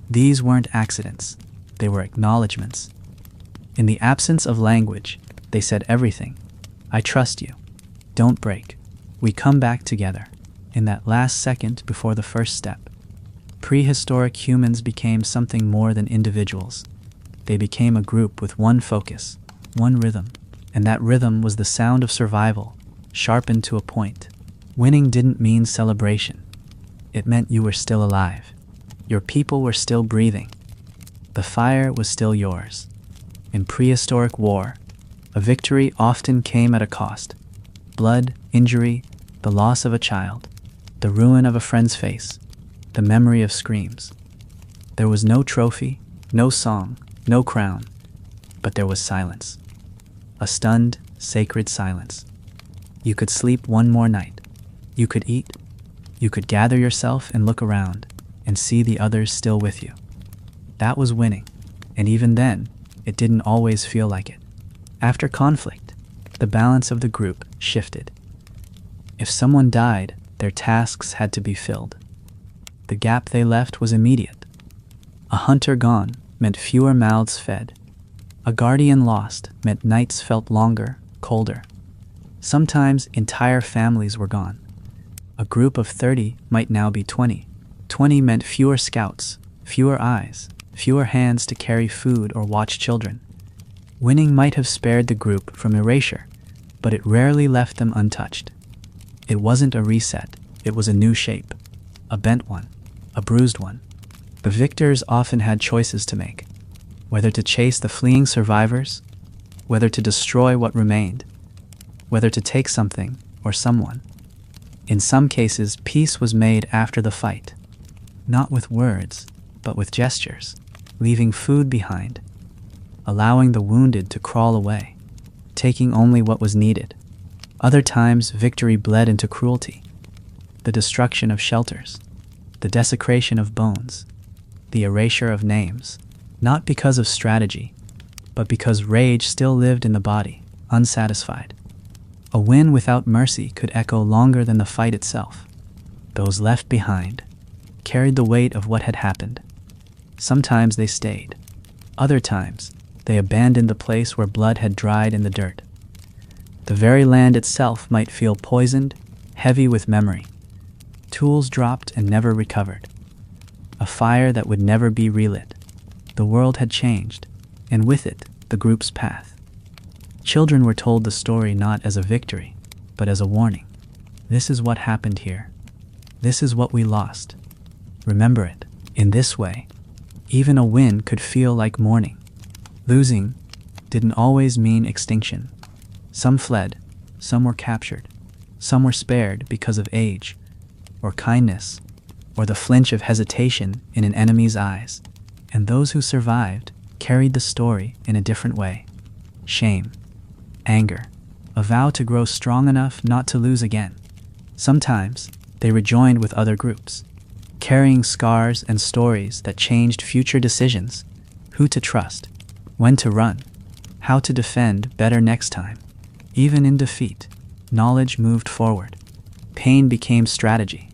[SPEAKER 1] These weren't accidents. They were acknowledgments. In the absence of language, they said everything. I trust you. Don't break. We come back together. In that last second before the first step, prehistoric humans became something more than individuals. They became a group with one focus, one rhythm, and that rhythm was the sound of survival, sharpened to a point. Winning didn't mean celebration. It meant you were still alive. Your people were still breathing. The fire was still yours. In prehistoric war, a victory often came at a cost. Blood, injury, the loss of a child, the ruin of a friend's face, the memory of screams. There was no trophy, no song, no crown, but there was silence. A stunned, sacred silence. You could sleep one more night. You could eat. You could gather yourself and look around and see the others still with you. That was winning, and even then, it didn't always feel like it. After conflict, the balance of the group shifted. If someone died, their tasks had to be filled. The gap they left was immediate. A hunter gone meant fewer mouths fed. A guardian lost meant nights felt longer, colder. Sometimes entire families were gone. A group of 30 might now be 20. 20 meant fewer scouts, fewer eyes, fewer hands to carry food or watch children. Winning might have spared the group from erasure, but it rarely left them untouched. It wasn't a reset, it was a new shape. A bent one, a bruised one. The victors often had choices to make. Whether to chase the fleeing survivors, whether to destroy what remained, whether to take something or someone. In some cases, peace was made after the fight, not with words, but with gestures, leaving food behind, allowing the wounded to crawl away, taking only what was needed. Other times, victory bled into cruelty, the destruction of shelters, the desecration of bones, the erasure of names, not because of strategy, but because rage still lived in the body, unsatisfied. A win without mercy could echo longer than the fight itself. Those left behind carried the weight of what had happened. Sometimes they stayed. Other times, they abandoned the place where blood had dried in the dirt. The very land itself might feel poisoned, heavy with memory. Tools dropped and never recovered. A fire that would never be relit. The world had changed, and with it, the group's path. Children were told the story not as a victory, but as a warning. This is what happened here. This is what we lost. Remember it. In this way, even a win could feel like mourning. Losing didn't always mean extinction. Some fled, some were captured, some were spared because of age, or kindness, or the flinch of hesitation in an enemy's eyes. And those who survived carried the story in a different way. Shame, anger, a vow to grow strong enough not to lose again. Sometimes they rejoined with other groups, carrying scars and stories that changed future decisions: who to trust, when to run, how to defend better next time. Even in defeat, knowledge moved forward. Pain became strategy.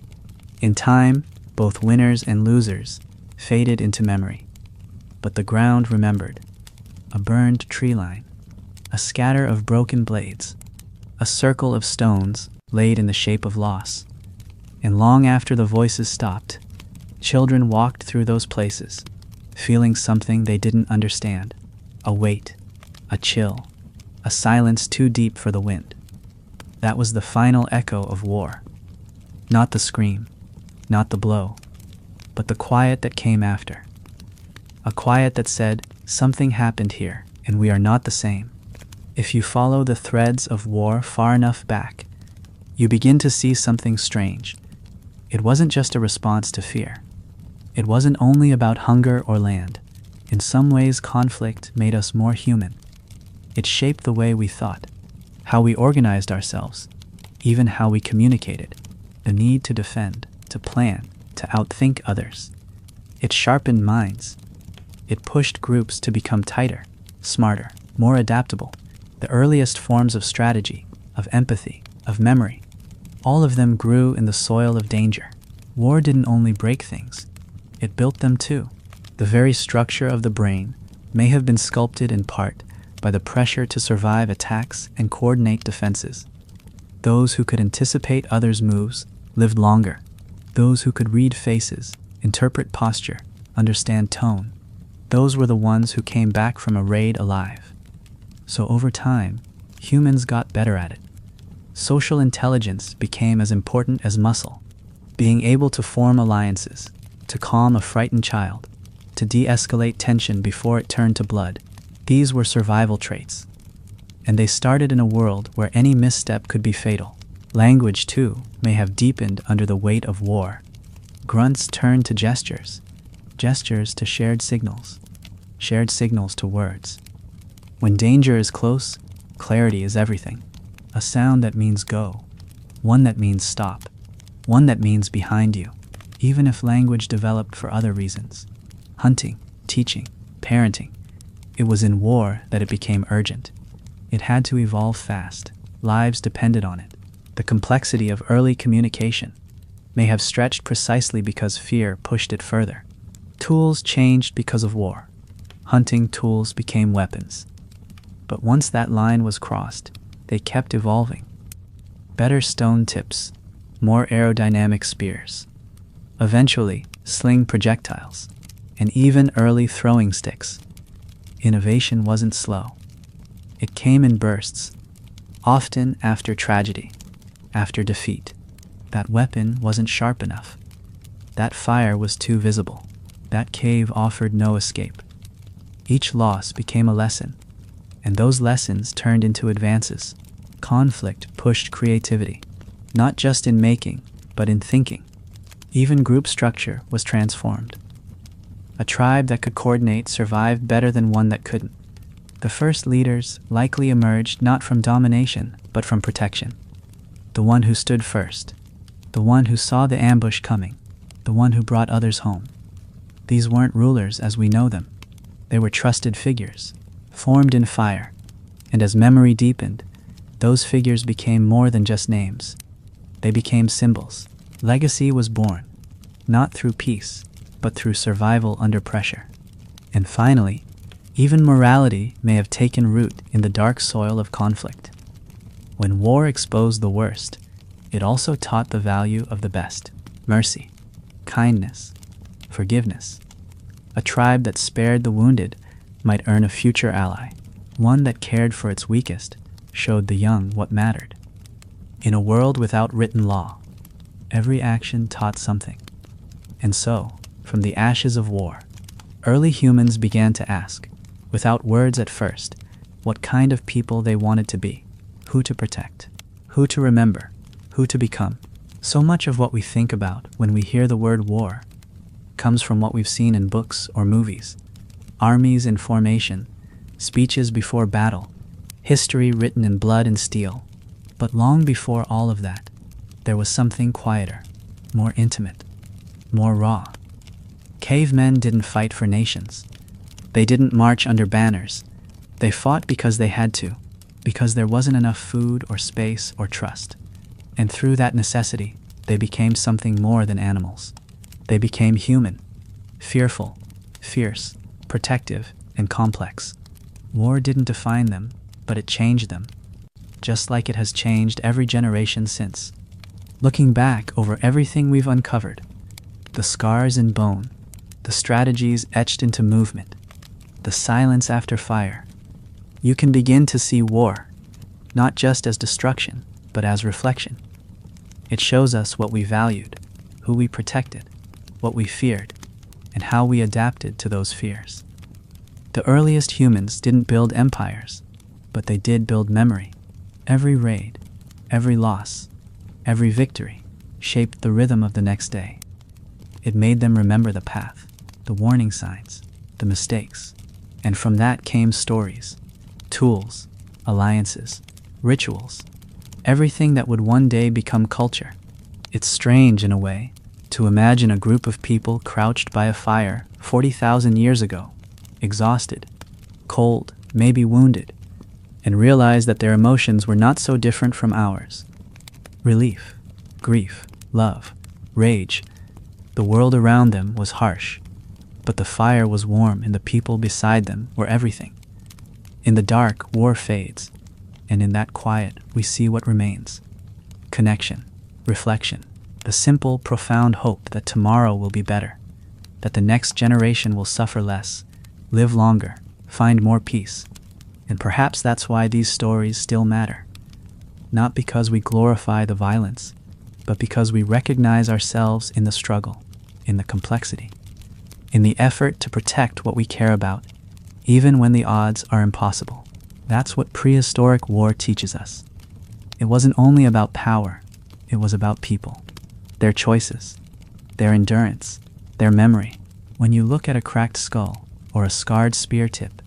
[SPEAKER 1] In time, both winners and losers faded into memory. But the ground remembered. A burned tree line, a scatter of broken blades, a circle of stones laid in the shape of loss. And long after the voices stopped, children walked through those places, feeling something they didn't understand. A weight, a chill, a silence too deep for the wind. That was the final echo of war. Not the scream, not the blow, but the quiet that came after. A quiet that said, something happened here, and we are not the same. If you follow the threads of war far enough back, you begin to see something strange. It wasn't just a response to fear. It wasn't only about hunger or land. In some ways, conflict made us more human. It shaped the way we thought, how we organized ourselves, even how we communicated, the need to defend, to plan, to outthink others. It sharpened minds. It pushed groups to become tighter, smarter, more adaptable. The earliest forms of strategy, of empathy, of memory, all of them grew in the soil of danger. War didn't only break things, it built them too. The very structure of the brain may have been sculpted in part by the pressure to survive attacks and coordinate defenses. Those who could anticipate others' moves lived longer. Those who could read faces, interpret posture, understand tone, those were the ones who came back from a raid alive. So over time, humans got better at it. Social intelligence became as important as muscle. Being able to form alliances, to calm a frightened child, to de-escalate tension before it turned to blood, these were survival traits. And they started in a world where any misstep could be fatal. Language, too, may have deepened under the weight of war. Grunts turned to gestures, gestures to shared signals to words. When danger is close, clarity is everything. A sound that means go, one that means stop, one that means behind you, even if language developed for other reasons. Hunting, teaching, parenting. It was in war that it became urgent. It had to evolve fast. Lives depended on it. The complexity of early communication may have stretched precisely because fear pushed it further. Tools changed because of war. Hunting tools became weapons. But once that line was crossed, they kept evolving. Better stone tips, more aerodynamic spears. Eventually, sling projectiles, and even early throwing sticks. Innovation wasn't slow. It came in bursts, often after tragedy, after defeat. That weapon wasn't sharp enough. That fire was too visible. That cave offered no escape. Each loss became a lesson, and those lessons turned into advances. Conflict pushed creativity, not just in making, but in thinking. Even group structure was transformed. A tribe that could coordinate survived better than one that couldn't. The first leaders likely emerged not from domination, but from protection. The one who stood first, the one who saw the ambush coming, the one who brought others home. These weren't rulers as we know them. They were trusted figures, formed in fire, and as memory deepened, those figures became more than just names. They became symbols. Legacy was born, not through peace, but through survival under pressure. And finally, even morality may have taken root in the dark soil of conflict. When war exposed the worst, it also taught the value of the best: mercy, kindness, forgiveness. A tribe that spared the wounded might earn a future ally. One that cared for its weakest showed the young what mattered. In a world without written law, every action taught something. And so, from the ashes of war, early humans began to ask, without words at first, what kind of people they wanted to be, who to protect, who to remember, who to become. So much of what we think about when we hear the word war comes from what we've seen in books or movies. Armies in formation, speeches before battle, history written in blood and steel. But long before all of that, there was something quieter, more intimate, more raw. Cavemen didn't fight for nations. They didn't march under banners. They fought because they had to, because there wasn't enough food or space or trust. And through that necessity, they became something more than animals. They became human, fearful, fierce, protective, and complex. War didn't define them, but it changed them, just like it has changed every generation since. Looking back over everything we've uncovered, the scars in bone, the strategies etched into movement, the silence after fire, you can begin to see war, not just as destruction, but as reflection. It shows us what we valued, who we protected, what we feared, and how we adapted to those fears. The earliest humans didn't build empires, but they did build memory. Every raid, every loss, every victory shaped the rhythm of the next day. It made them remember the path, the warning signs, the mistakes. And from that came stories, tools, alliances, rituals, everything that would one day become culture. It's strange in a way to imagine a group of people crouched by a fire 40,000 years ago, exhausted, cold, maybe wounded, and realize that their emotions were not so different from ours. Relief, grief, love, rage. The world around them was harsh, but the fire was warm and the people beside them were everything. In the dark, war fades, and in that quiet, we see what remains. Connection, reflection, the simple, profound hope that tomorrow will be better, that the next generation will suffer less, live longer, find more peace. And perhaps that's why these stories still matter. Not because we glorify the violence, but because we recognize ourselves in the struggle, in the complexity, in the effort to protect what we care about, even when the odds are impossible. That's what prehistoric war teaches us. It wasn't only about power, it was about people, their choices, their endurance, their memory. When you look at a cracked skull or a scarred spear tip,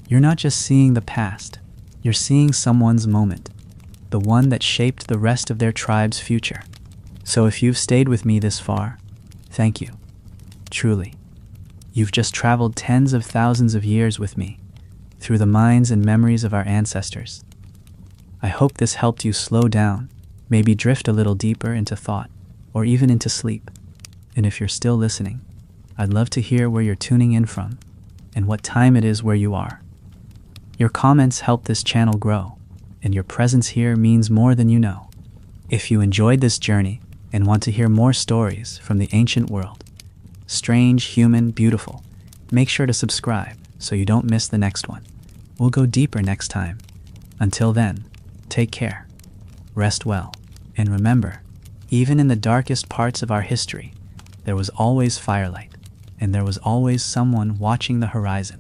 [SPEAKER 1] you're not just seeing the past, you're seeing someone's moment, the one that shaped the rest of their tribe's future. So if you've stayed with me this far, thank you. Truly. You've just traveled tens of thousands of years with me, through the minds and memories of our ancestors. I hope this helped you slow down, maybe drift a little deeper into thought, or even into sleep. And if you're still listening, I'd love to hear where you're tuning in from, and what time it is where you are. Your comments help this channel grow, and your presence here means more than you know. If you enjoyed this journey and want to hear more stories from the ancient world, strange, human, beautiful, make sure to subscribe so you don't miss the next one. We'll go deeper next time. Until then, take care, rest well, and remember, even in the darkest parts of our history, there was always firelight, and there was always someone watching the horizon.